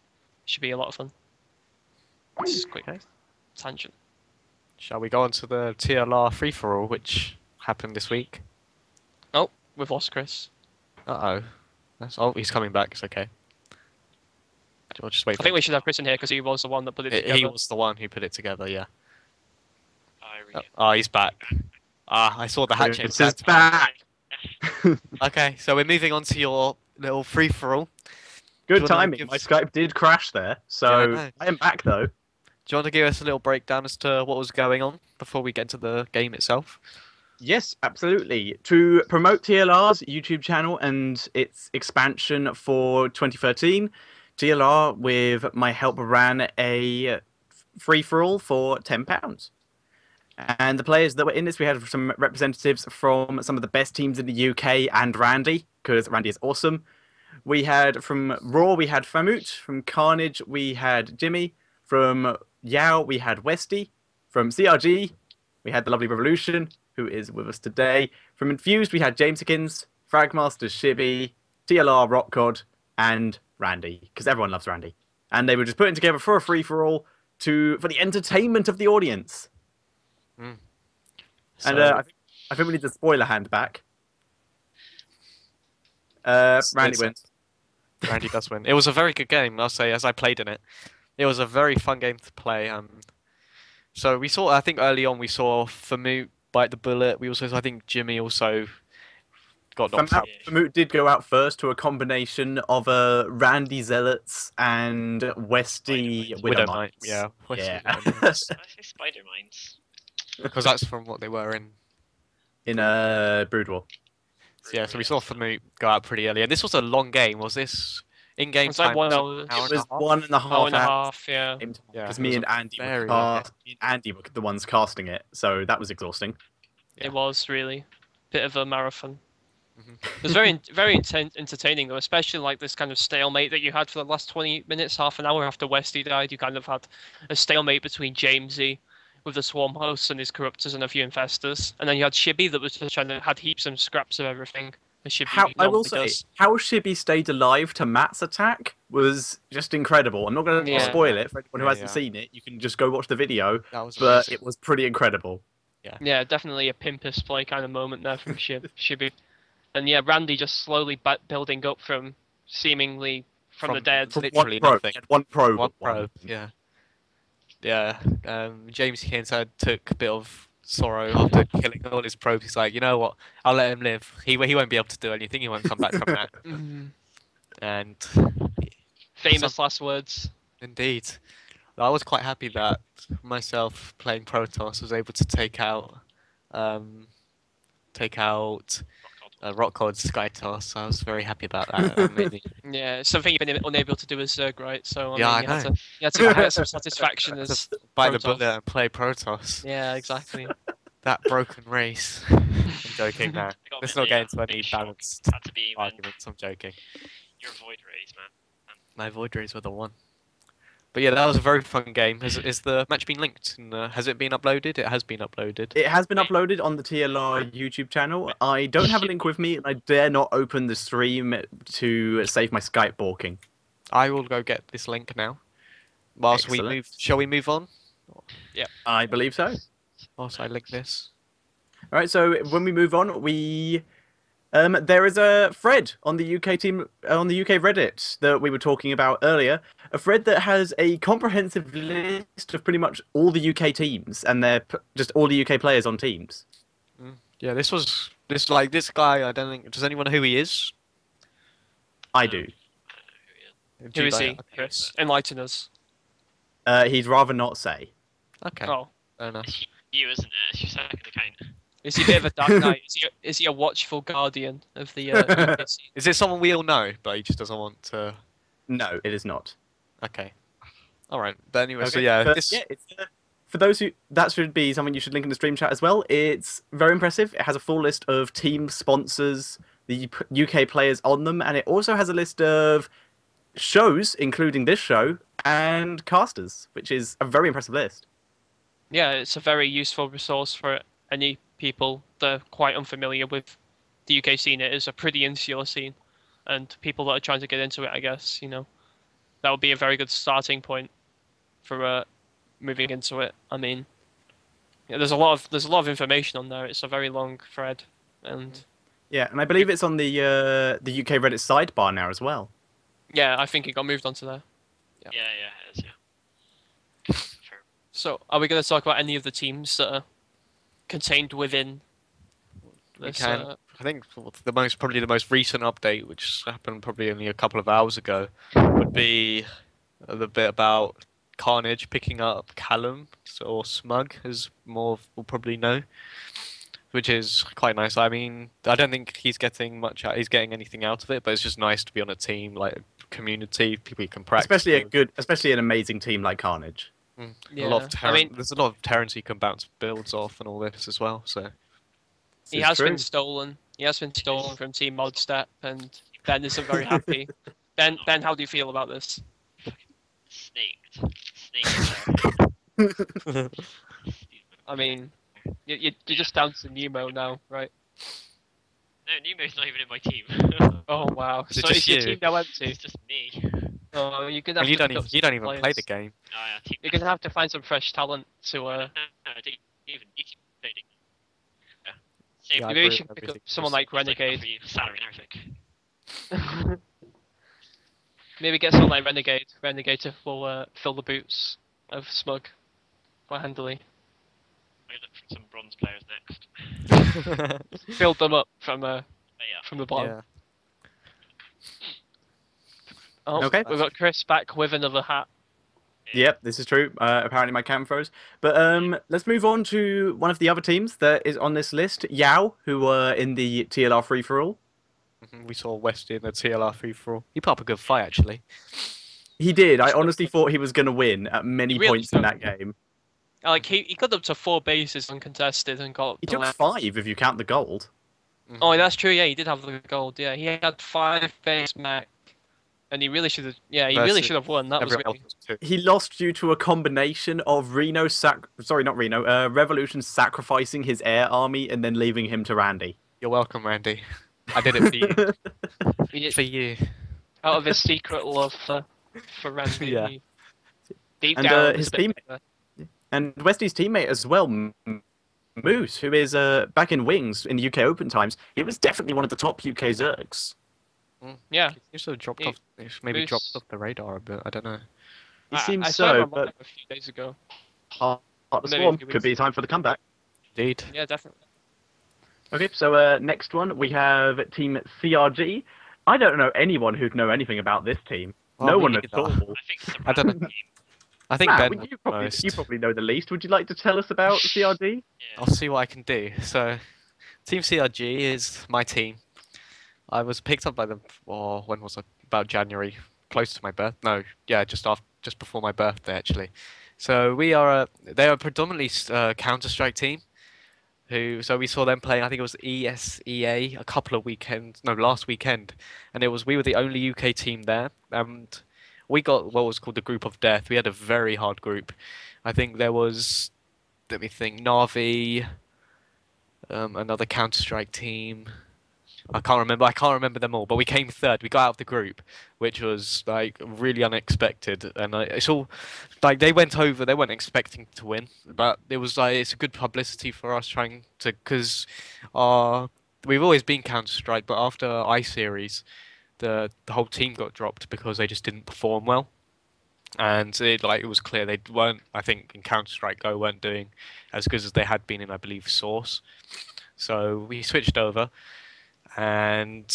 It should be a lot of fun. This is a quick Okay. tangent. Shall we go on to the TLR free for all, which happened this week? Oh, we've lost Chris. He's coming back. It's okay. We'll just wait. I think we should have Chris in here because he was the one that put it together. He was the one who put it together. Yeah. I Oh, he's back. I saw the hatchet. It's just back. Okay, so we're moving on to your little free for all. Good Do you wanna timing. give- My Skype did crash there, so Yeah, I know. I am back though. Do you want to give us a little breakdown as to what was going on before we get to the game itself? Yes, absolutely. To promote TLR's YouTube channel and its expansion for 2013, TLR, with my help, ran a free-for-all for £10. And the players that were in this, we had some representatives from some of the best teams in the UK and Randy, because Randy is awesome. We had from Raw, we had Famut. From Carnage, we had Jimmy. From Yao, we had Westy. From CRG, we had the lovely Revolution, who is with us today. From Infused, we had Jameskins, Fragmaster Shibby, TLR Rockcod, and Randy, because everyone loves Randy. And they were just putting together for a free-for-all for the entertainment of the audience. And I think we need the spoiler hand back. Randy wins. Randy does win. It was a very good game, I'll say, as I played in it. It was a very fun game to play. So we saw, I think early on, we saw Famut bite the bullet. We also, I think Jimmy also got knocked out. Famut did go out first to a combination of Randy Zealots and Westy Widow Widowmites. Knight, yeah. Yeah. I say Spider Mines. Because that's from what they were in. In Brood War. Yeah, so we saw Famut go out pretty early. And this was a long game. Was this in-game It's like time? 1 Hour hour. and It a was half? 1.5 Hour and a hours. half, yeah. Yeah, Because it me was and a Andy very were, long game. Andy were the ones casting it, so that was exhausting. Yeah. It was really bit of a marathon. Mhm. It was very entertaining though, especially like this kind of stalemate that you had for the last 20 minutes, half an hour after Westy died. You kind of had a stalemate between Jamesy with the Swarm hosts and his corruptors and a few infestors, and then you had Shibby that was just trying to had heaps and scraps of everything. And Shibby I will normally say, does. how Shibby stayed alive to Matt's attack was just incredible. I'm not going to Yeah. spoil it for anyone who Yeah, hasn't yeah. seen it. You can just go watch the video, That was but amazing. it was pretty incredible. Yeah, definitely a Pimpus play kind of moment there from Shibby. And yeah, Randy just slowly building up from seemingly from the dead. from- Literally one probe. nothing. He had one probe. One probe, yeah. Yeah, James Kinsad took a bit of sorrow after killing all his probes. He's like, you know what? I'll let him live. He won't be able to do anything. He won't come back from that. Mhm. And Famous last words. indeed, I was quite happy that myself playing Protoss was able to take out Rockcod's Skytoss. I was very happy about that. Maybe. Yeah, it's something you've been unable to do as Zerg, right? So Yeah, you I had know. you had to get some satisfaction as Just bite the Protoss. bullet and play Protoss. yeah, exactly. That broken race. I'm joking now. They got let's not get into any big shock. balanced Had to be when arguments. I'm joking. your void rays, man. My void rays were the one. But yeah, that was a very fun game. Is the match been linked? And, has it been uploaded? It has been uploaded. It has been uploaded on the TLR YouTube channel. I don't have a link with me, and I dare not open the stream to save my Skype balking. I will go get this link now. Whilst we Excellent. move, shall we move on? I believe so. Whilst I link this. All right, so when we move on, there is a thread on the UK team on the UK Reddit that we were talking about earlier. A thread that has a comprehensive list of pretty much all the UK teams and just all the UK players on teams. Yeah, this guy. I don't think. Does anyone know who he is? I do. Who is he, Okay. Chris? Enlighten us. He'd rather not say. Okay. Oh, Fair enough. It's you, isn't it? It's your second account. is he a bit of a dark knight? Is he a watchful guardian of the UK scene? Is it someone we all know, but he just doesn't want to? No, it is not. Okay. All right. But anyway, so Okay, yeah, but this. yeah, for those who that should be something you should link in the stream chat as well. It's very impressive. It has a full list of team sponsors, the UK players on them, and it also has a list of shows, including this show, and casters, which is a very impressive list. Yeah, it's a very useful resource for any people that are quite unfamiliar with the UK scene. It is a pretty insular scene, and people that are trying to get into it, I guess, that would be a very good starting point for moving into it. I mean, there's a lot of information on there. It's a very long thread, and Yeah, and I believe it's on the UK Reddit sidebar now as well. yeah, I think it got moved onto there. Yeah, it is, yeah. Fair. So, are we going to talk about any of the teams that are contained within We this? can. I think probably the most recent update, which happened probably only a couple of hours ago, would be the bit about Carnage picking up Callum or Smug, as more will probably know, which is quite nice. I mean, I don't think he's getting anything out of it, but it's just nice to be on a team, like a community, people you can practice. Especially an amazing team like Carnage. A Yeah, lot of I mean- there's a lot of Terrans you can bounce builds off and all this as well. So He It's has been true. stolen. He has been stolen from Team Modstep, and Ben isn't very happy. Ben, how do you feel about this? Snaked. I mean, you're just down to Nemo now, right? No, Nemo's not even in my team. Oh wow! Is it So just is your you? team now empty? It's just me. Oh, you're gonna and have you to don't pick even up you don't some even play the players. game. Oh, yeah, team. You're gonna have to find some fresh talent to. No, I didn't even. You keep playing it. Yeah. Same. Yeah, I Maybe we agree should with pick up everything someone Chris like Renegade. For you, salary and everything. Maybe get someone like Renegade. Renegade will fill the boots of Smug quite handily. I look for some bronze players next. Build them up from But the bottom. Yeah. Oh, Okay. we've got Chris back with another hat. Yep, this is true. Apparently my cam froze. But let's move on to one of the other teams that is on this list, Yao, who were in the TLR free-for-all. We saw Westy in the TLR free for all. He put up a good fight actually. He did. I honestly thought he was going to win at many He really points in did. that game. Like he got up to 4 bases uncontested and got. He the took last- 5 if you count the gold. Oh, that's true. Yeah, he did have the gold. Yeah, he had 5 base Mac, and he really should have. Yeah, he really Versus should have won. That was Everyone really. else was too. He lost due to a combination of Revolution sacrificing his air army and then leaving him to Randy. You're welcome, Randy. I did it for you. He did, For you. out of his secret love for Randy. Yeah. he- Deep And, down, his it's a bit- And Westy's teammate as well, Moose, who is back in Wings in UK Open times, he was definitely one of the top UK Zergs. Yeah, He seems to have dropped He- off. He's maybe Moose- dropped off the radar a bit. I don't know. He I seems saw him so, on but live a few days ago. part of the Maybe swarm a few could weeks be time for the comeback. Indeed. Yeah, definitely. Okay, so next one we have Team CRG. I don't know anyone who'd know anything about this team. Well, No me one at neither. all. I think it's a I don't random know. team. I think Matt, Ben would knows you, probably, most. you probably know the least. Would you like to tell us about CRG? Yeah. I'll see what I can do. So, Team CRG is my team. I was picked up by them. Or when was it? About January, close to my birth. No, yeah, just before my birthday actually. So they are predominantly Counter Strike team. So we saw them playing. I think it was ESEA a couple of weekends. No, last weekend, and we were the only UK team there, and we got what was called the group of death. We had a very hard group. I think there was, let me think, Navi, another Counter Strike team. I can't remember. I can't remember them all. But we came third. We got out of the group, which was like really unexpected. And it's all like they went over. They weren't expecting to win, but it was like it's a good publicity for us trying to because we've always been Counter Strike, but after iSeries, the whole team got dropped because they just didn't perform well. And it was clear they weren't. I think in Counter Strike Go weren't doing as good as they had been in I believe Source. So we switched over and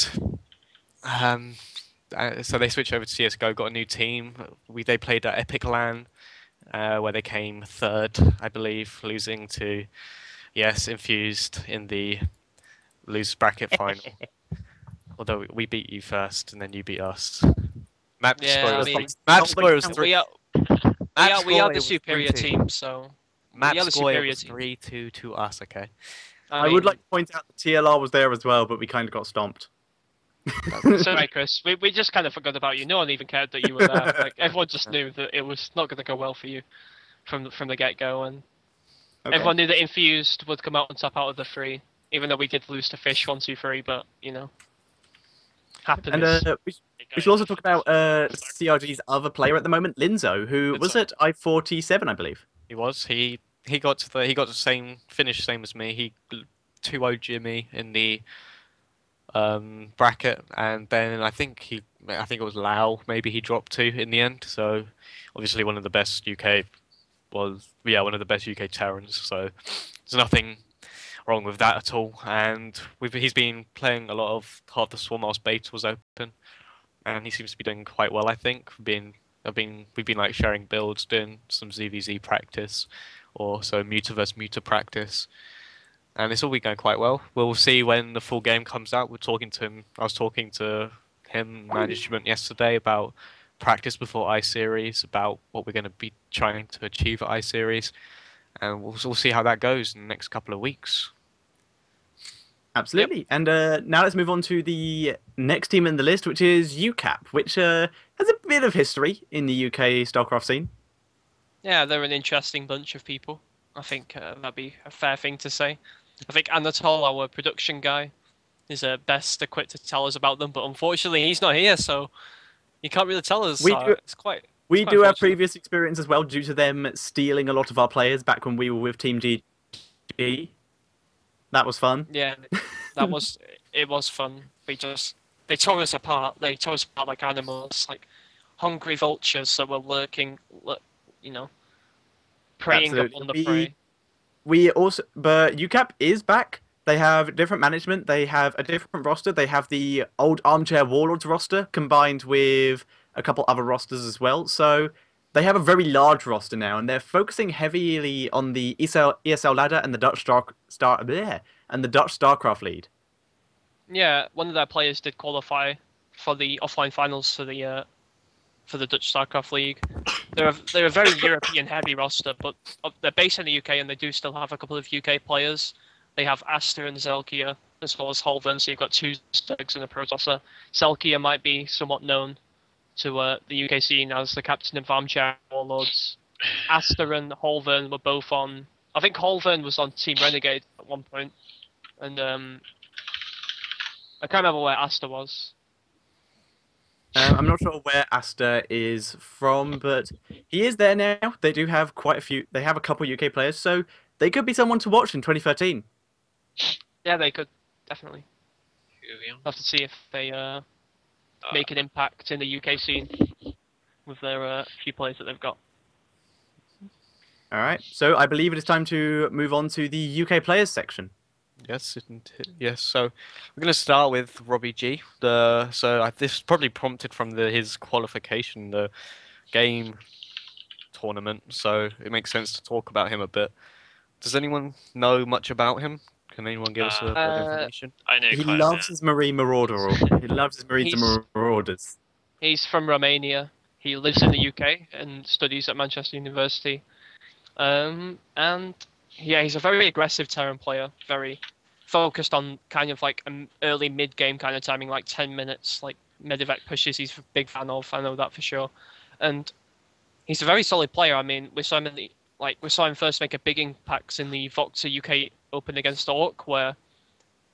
so they switched over to CS:GO, got a new team. They played at Epic LAN, where they came third, I believe, losing to Infused in the lose bracket final. Although we beat you first, and then you beat us. Map Yeah, score I was mean, map score was we are map we are score, it the was superior 3-2. team, so Map we are the score it superior was team. 3-2 to us. Okay. I would like to point out that TLR was there as well, but we kind of got stomped. Sorry, Chris. We just kind of forgot about you. No one even cared that you were there. Like everyone just knew that it was not going to go well for you from the get go, and Okay. everyone knew that Infused would come out on top out of the three, even though we did lose to Fish 1-2-3. But happens. And we should also talk about CRG's other player at the moment, Linzo, who was at I-47, I believe. He was. He got to the same finish same as me. He 2-0 Jimmy in the bracket, and then I think it was Lau. Maybe he dropped to in the end. So obviously one of the best UK one of the best UK Terrans. So there's nothing wrong with that at all. And he's been playing a lot of Heart of the Swarm whilst beta was open, and he seems to be doing quite well. I think we've been like sharing builds, doing some ZVZ practice, or so Muta vs Muta practice, and it's all been going quite well. We'll see when the full game comes out. We're talking to him. I was talking to him management yesterday about practice before iSeries, about what we're going to be trying to achieve at iSeries, and we'll see how that goes in the next couple of weeks. Absolutely. And now let's move on to the next team in the list, which is UCAP, which has a bit of history in the UK StarCraft scene. Yeah, they're an interesting bunch of people. I think that'd be a fair thing to say. I think Anatol, our production guy, is best equipped to tell us about them, but unfortunately he's not here, so he can't really tell us. It's quite. We quite do have unfortunate. previous experience as well, due to them stealing a lot of our players back when we were with Team GG. That was fun. Yeah, it was fun. They tore us apart. They tore us apart like animals, like hungry vultures that were lurking, preying Absolutely. upon the prey. But UCAP is back. They have different management. They have a different roster. They have the old Armchair Warlords roster combined with a couple other rosters as well. So they have a very large roster now, and they're focusing heavily on the ESL ladder and the Dutch StarCraft league. Yeah, one of their players did qualify for the offline finals for the Dutch StarCraft League. They're a very European heavy roster, but they're based in the UK and they do still have a couple of UK players. They have Aster and Zelkia as well as Holven, so you've got two Stugs and a Protosser. Zelkia might be somewhat known to the UK scene as the captain of Armchair Warlords. Aster and Holven were both on. I think Holven was on Team Renegade at one point, and I can't remember where Aster was. I'm not sure where Aster is from, but he is there now. They do have quite a few. They have a couple UK players, so they could be someone to watch in 2013. Yeah, they could definitely. Moving on. Have to see if they make an impact in the UK scene with their few players that they've got. All right, so I believe it is time to move on to the UK players section. Yes, yes. So we're going to start with Robbie G. This is probably prompted from his qualification, the game tournament. So it makes sense to talk about him a bit. Does anyone know much about him? Can anyone give us a bit of information? I know He quite loves a his Marine Marauder. He loves his Marines and Marauders. He's from Romania. He lives in the UK and studies at Manchester University. And Yeah, he's a very aggressive Terran player, very focused on kind of like an early mid-game kind of timing, like 10 minutes, like Medivac pushes he's a big fan of, I know that for sure. And he's a very solid player. I mean, we saw him we saw him first make a big impact in the Voxer UK Open against Orc, where,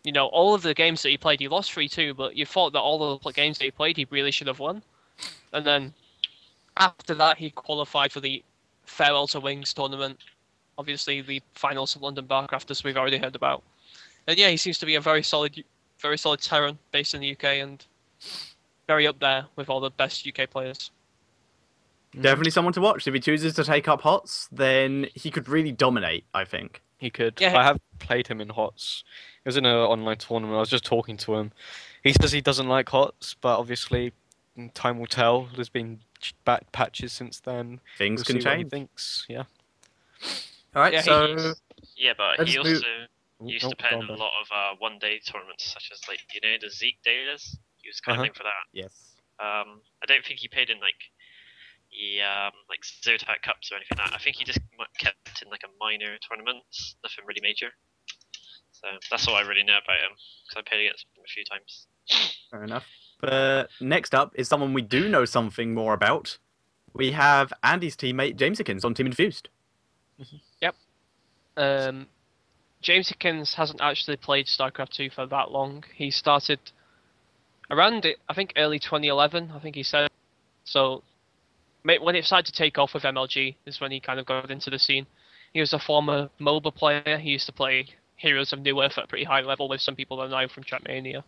you know, all of the games that he played, he lost 3-2, but you thought that all of the games that he played, he really should have won. And then after that, he qualified for the Farewell to Wings tournament, obviously the finals of London Barcrafters we've already heard about. And yeah, he seems to be a very solid Terran based in the UK and very up there with all the best UK players. Definitely someone to watch. If he chooses to take up HOTS, then he could really dominate, I think. He could. Yeah. I have played him in HOTS. It was in an online tournament. I was just talking to him. He says he doesn't like HOTS, but obviously time will tell. There's been bad patches since then. Things We'll can see what he change. thinks. Yeah. All right, Yeah, so Yeah, but Let's he move- also used to play in a lot of one-day tournaments, such as like the Zeke Dailies. He was kind of Uh-huh. known for that. yes. I don't think he played in like Zotac Cups or anything like that. I think he just kept in like a minor tournaments, nothing really major. So that's all I really know about him because I played against him a few times. Fair enough. But next up is someone we do know something more about. We have Andy's teammate James Hickins on Team Infused. James Hickins hasn't actually played StarCraft 2 for that long. He started around, I think, early 2011, I think he said. So when it started to take off with MLG is when he kind of got into the scene. He was a former MOBA player. He used to play Heroes of New Earth at a pretty high level with some people that I know from Chatmania.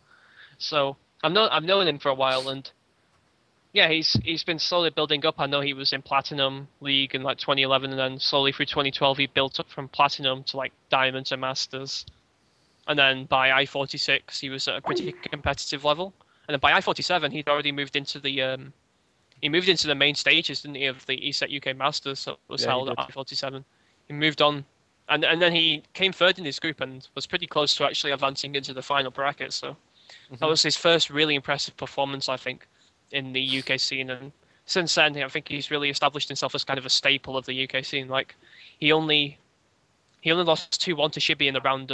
So I've known him for a while, and yeah, he's been slowly building up. I know he was in Platinum League in like 2011, and then slowly through 2012 he built up from Platinum to like Diamonds and Masters. And then by I-46 he was at a pretty competitive level. And then by I-47 he'd already moved into the main stages, didn't he, of the ESET UK Masters that was Yeah, he held at did. I-47. He moved on, and then he came third in his group and was pretty close to actually advancing into the final bracket. So that was his first really impressive performance, I think, in the UK scene. And since then, I think he's really established himself as kind of a staple of the UK scene. Like he only lost 2-1 to Shibi in the round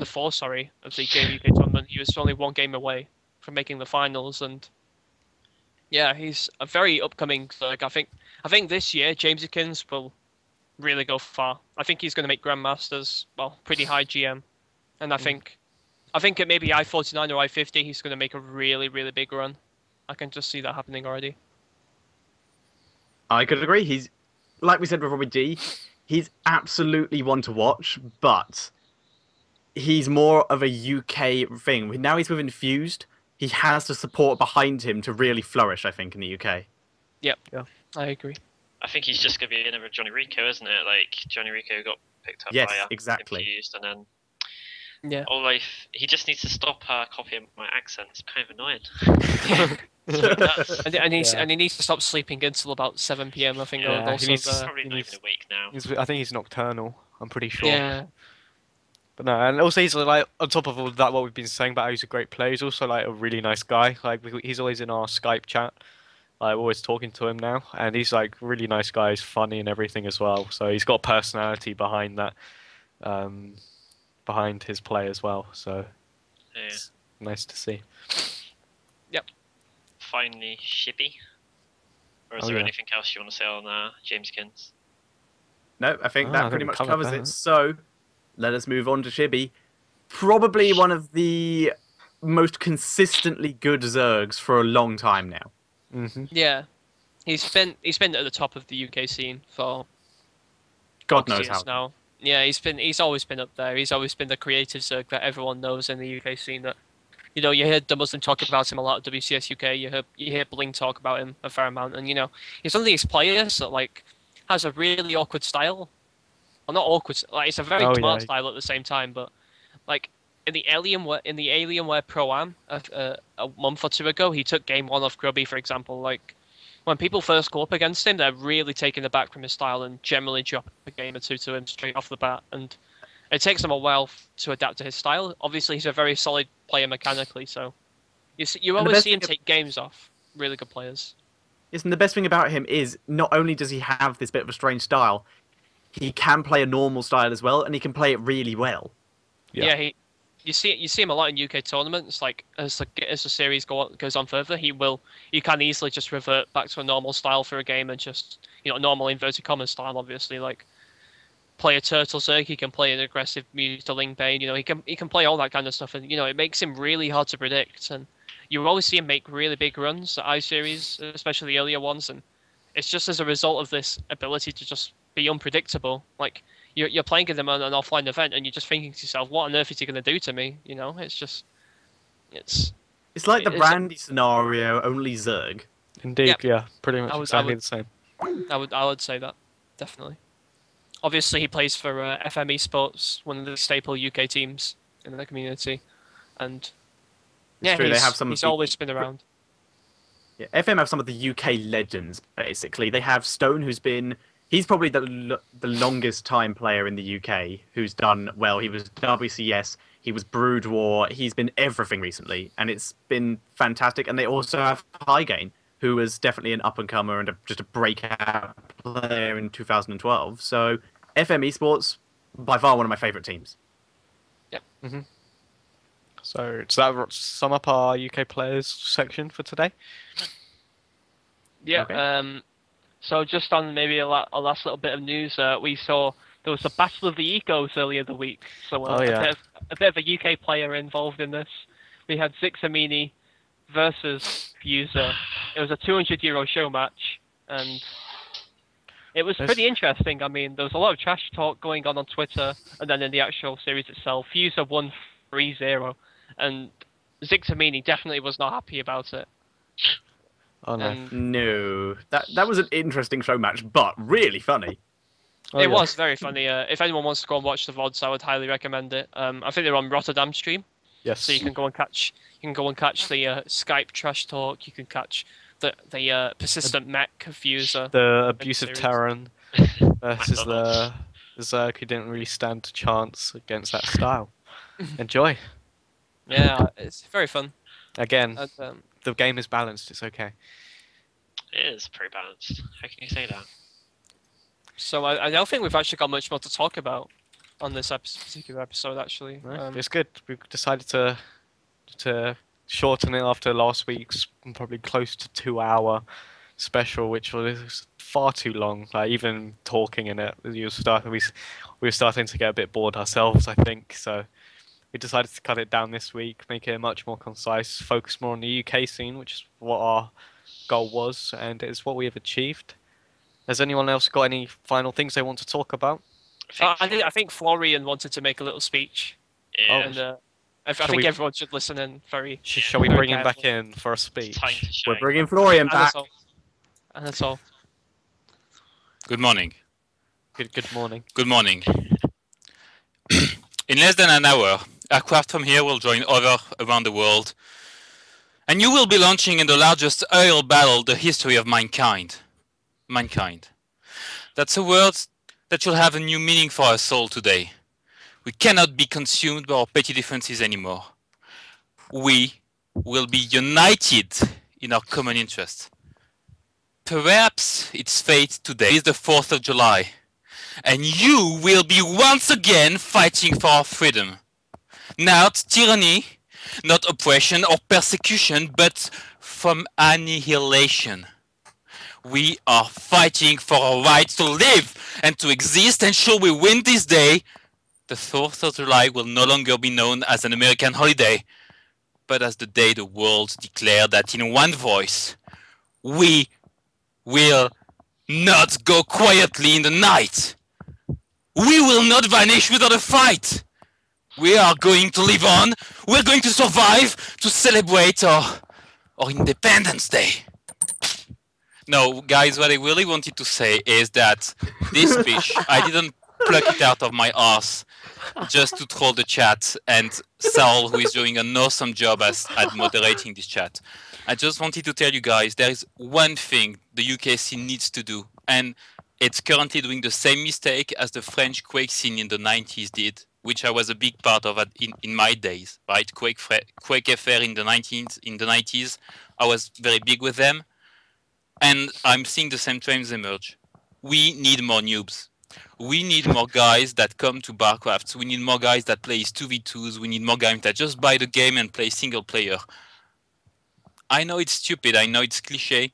of 4, sorry, of the Game UK tournament. He was only one game away from making the finals, and yeah, he's a very upcoming. Like I think this year James Hickins will really go far. I think he's going to make Grandmasters, well, pretty high GM, and I think at maybe I-49 or I-50 he's going to make a really, really big run. I can just see that happening already. I could agree. He's, like we said with Robbie G, he's absolutely one to watch, but he's more of a UK thing. Now he's with Infused, he has the support behind him to really flourish, I think, in the UK. I agree. I think he's just gonna be another Johnny Rico, isn't it? Like Johnny Rico got picked up Yes, by exactly. Infused, and then Yeah. he just needs to stop copying my accent. It's kind of annoying. That's And he needs to stop sleeping until about 7 p.m. I think. Yeah, he also needs to the- probably not even awake now. I think he's nocturnal. I'm pretty sure. yeah. But no, and also he's like on top of all that, what we've been saying about how he's a great player. He's also like a really nice guy. Like he's always in our Skype chat. Like we're always talking to him now, and he's like really nice guy. He's funny and everything as well. So he's got personality behind that, behind his play as well. So Yeah. it's nice to see. Finally, Shippy. Or is Oh, there yeah. anything else you want to say on James Kins? No, I think I that think pretty we much covered covers that. it. So let us move on to Shibi. Probably one of the most consistently good Zergs for a long time now. Yeah. He's been at the top of the UK scene for God months knows how. now. Yeah, he's always been up there. He's always been the creative Zerg that everyone knows in the UK scene. That, you know, you hear the Muslim talk about him a lot at WCS UK. You hear Bling talk about him a fair amount, and you know, he's one of these players that like has a really awkward style. Well, not awkward. Like it's a very Oh, smart yeah. style at the same time, but like in the Alienware Pro-Am a month or two ago, he took game 1 off Grubby, for example. Like when people first go up against him, they're really taken aback from his style and generally drop a game or two to him straight off the bat. And it takes him a while to adapt to his style. Obviously, he's a very solid player mechanically, so you And the always best see him thing- take games off really good players. Yes, and the best thing about him is not only does he have this bit of a strange style, he can play a normal style as well, and he can play it really well. Yeah. You see him a lot in UK tournaments. Like as the series goes on further, you can easily just revert back to a normal style for a game and just normal inverted commas style, obviously, like play a Turtle Zerg. He can play an aggressive Mutaling Bane. He can play all that kind of stuff, and it makes him really hard to predict. And you always see him make really big runs at iSeries, especially the earlier ones, and it's just as a result of this ability to just be unpredictable. Like you're playing them on an offline event, and you're just thinking to yourself, "What on earth is he going to do to me?" It's like the it's- Brandy scenario, only Zerg. Indeed, Yep. yeah, pretty much I exactly would- the same. I would say that definitely. Obviously, he plays for FME Sports, one of the staple UK teams in the community, and It's true, they have some of he's the- always been around. Yeah, FM have some of the UK legends, basically. They have Stone, he's probably the longest time player in the UK who's done well. He was WCS, he was Brood War, he's been everything recently, and it's been fantastic. And they also have Highgain, who was definitely an up-and-comer and just a breakout player in 2012. So FM Esports, by far one of my favourite teams. So does that sum up our UK players section for today? Yeah. Okay. So just on maybe a last little bit of news, we saw there was a Battle of the Ecos earlier the week. So Oh, yeah. a bit of a UK player involved in this. We had Zixamini versus Fuser. It was a €200 show match, and it was Yes. pretty interesting. I mean, there was a lot of trash talk going on Twitter, and then in the actual series itself, Fuser won 3-0, and Zixamini definitely was not happy about it. Oh no. And No, that was an interesting show match, but really funny. Oh, it yeah. was very funny. If anyone wants to go and watch the VODs, I would highly recommend it. I think they're on Rotterdam stream, Yes. so you can go and catch the Skype trash talk. You can catch the persistent mech Fuser. The abusive series. Terran versus the McDonald's. Zerg who didn't really stand a chance against that style. Enjoy. Yeah, it's very fun. Again, And, the game is balanced. It's okay. It is pretty balanced. How can you say that? so I don't think we've actually got much more to talk about on this particular episode. Actually, No, it's good. We've decided to shorten it after last week's probably close to 2 hour special, which was far too long. Like even talking in it, we were starting to get a bit bored ourselves, I think. So we decided to cut it down this week, make it much more concise, focus more on the UK scene, which is what our goal was, and it's what we have achieved. Has anyone else got any final things they want to talk about? I think Florian wanted to make a little speech, Yeah, and I Shall think we- everyone should listen in very. Shall we Very bring him back careful. in for a it's speech? time to We're shine. bringing Florian And back. that's all. And that's all. Good morning. Good morning. Good morning. In less than an hour, aircraft from here will join other around the world, and you will be launching in the largest aerial battle in the history of mankind. Mankind. That's a word that should have a new meaning for us all today. We cannot be consumed by our petty differences anymore. We will be united in our common interest. Perhaps its fate today is the 4th of July, and you will be once again fighting for our freedom. Not tyranny, not oppression or persecution, but from annihilation. We are fighting for our right to live and to exist, and should we win this day, the 4th of July will no longer be known as an American holiday, but as the day the world declared that in one voice, we will not go quietly in the night. We will not vanish without a fight. We are going to live on. We're going to survive to celebrate our Independence Day. No, guys, what I really wanted to say is that this speech, I didn't pluck it out of my arse just to troll the chat and Saul, who is doing an awesome job at moderating this chat. I just wanted to tell you guys there is one thing the UK scene needs to do, and it's currently doing the same mistake as the French Quake scene in the 90s did, which I was a big part of in my days, right? Quake FR in the 90s, I was very big with them, and I'm seeing the same trends emerge. We need more noobs. We need more guys that come to Barcraft. We need more guys that play 2v2s. We need more guys that just buy the game and play single player. I know it's stupid. I know it's cliche.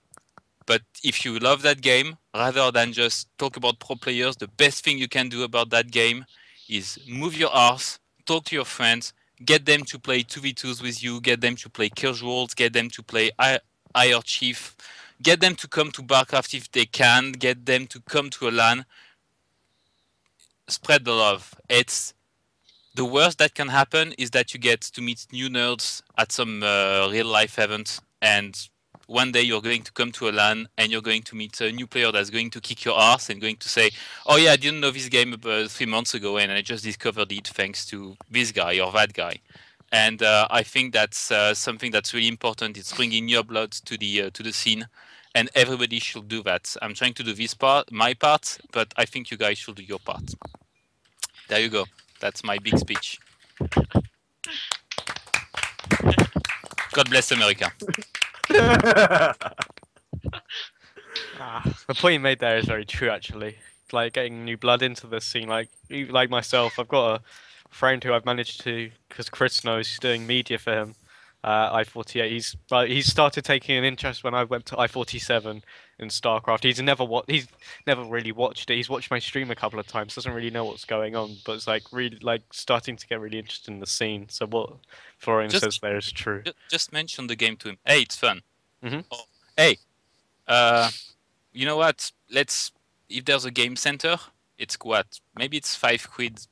But if you love that game, rather than just talk about pro players, the best thing you can do about that game is move your arse, talk to your friends, get them to play 2v2s with you, get them to play casuals, get them to play IR Chief, get them to come to Barcraft if they can, get them to come to a LAN. Spread the love. It's the worst that can happen is that you get to meet new nerds at some real life event, and one day you're going to come to a LAN and you're going to meet a new player that's going to kick your ass and going to say, oh yeah, I didn't know this game 3 months ago and I just discovered it thanks to this guy or that guy. And I think that's something that's really important. It's bringing new blood to the scene, and everybody should do that. I'm trying to do this part, my part, but I think you guys should do your part. There you go. That's my big speech. God bless America. The point you made there is very true, actually. Like getting new blood into the scene, like myself, I've got a friend who I've managed to, because Chris knows, he's doing media for him. I-48. He's started taking an interest when I went to I-47 in StarCraft. He's never really watched it. He's watched my stream a couple of times. Doesn't really know what's going on, but it's like really starting to get really interested in the scene. So what Florian says there is true. Just mention the game to him. Hey, it's fun. Mm-hmm. Oh, hey, you know what? If there's a game center, it's what? Maybe it's 5 quid.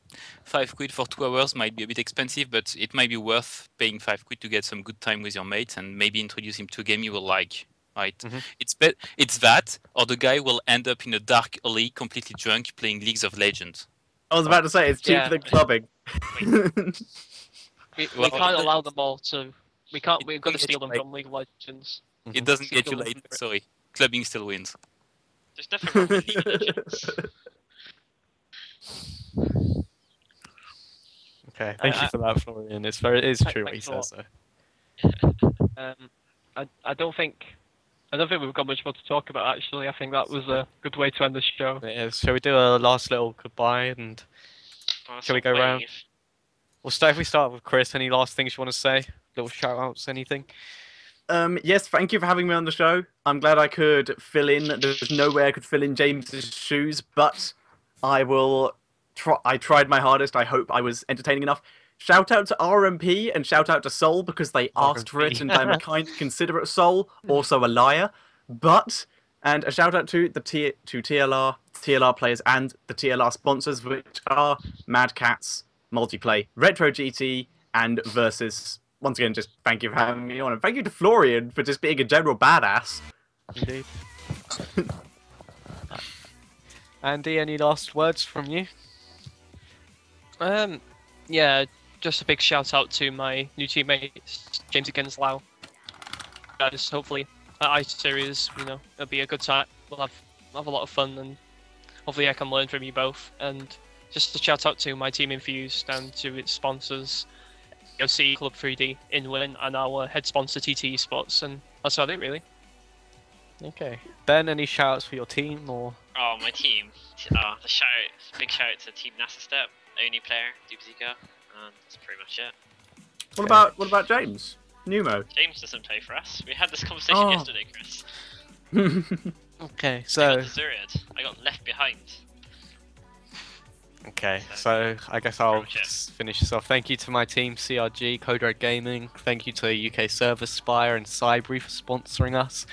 5 quid for 2 hours might be a bit expensive, but it might be worth paying 5 quid to get some good time with your mate and maybe introduce him to a game you will like. Right? Mm-hmm. It's that, or the guy will end up in a dark alley, completely drunk, playing Leagues of Legends. I was about to say it's cheaper than clubbing. We can't allow them all to. We've got to steal them from League of Legends. It doesn't get you late. Sorry, clubbing still wins. There's nothing wrong with League of Legends. Okay, thank you for that, Florian. It's true what he says, though. I don't think we've got much more to talk about. Actually, I think that was a good way to end the show. Yeah, shall we do a last little goodbye and shall we go round? If we start with Chris, any last things you want to say? Little shout outs, anything? Yes, thank you for having me on the show. I'm glad I could fill in. There's no way I could fill in James's shoes, but I will try. I tried my hardest. I hope I was entertaining enough. Shout out to RMP and shout out to Soul because they asked for it, and I'm a kind, considerate soul, also a liar. And a shout out to the TLR players and the TLR sponsors, which are Mad Cats, Multiplay, Retro GT, and Versus. Once again, just thank you for having me on, and thank you to Florian for just being a general badass. Indeed. Andy, any last words from you? Yeah, just a big shout out to my new teammates, James against Lau. Guys, hopefully at Ice Series, it'll be a good time. We'll have a lot of fun, and hopefully I can learn from you both. And just a shout out to my team Infused and to its sponsors, OC, Club 3D, InWin, and our head sponsor TT Sports, and that's about it really. Okay. Ben, any shout-outs for your team or? Oh, my team. Big shout out to Team NASA Step, only player, Dubzika, and that's pretty much it. What about James? Numo. James doesn't play for us. We had this conversation yesterday, Chris. Okay, I so. got deserted. I got left behind. Okay, so I guess I'll just finish this off. Thank you to my team, CRG, Code Red Gaming. Thank you to UK Service Spire and Cybree for sponsoring us.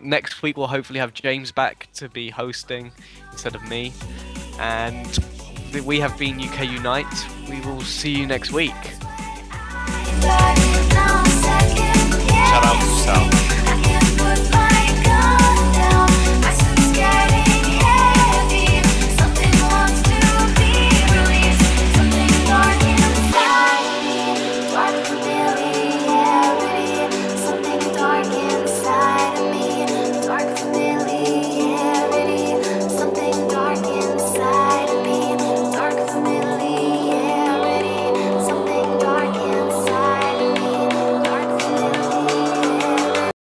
Next week we'll hopefully have James back to be hosting instead of me. And we have been UK Unite. We will see you next week. Shout out.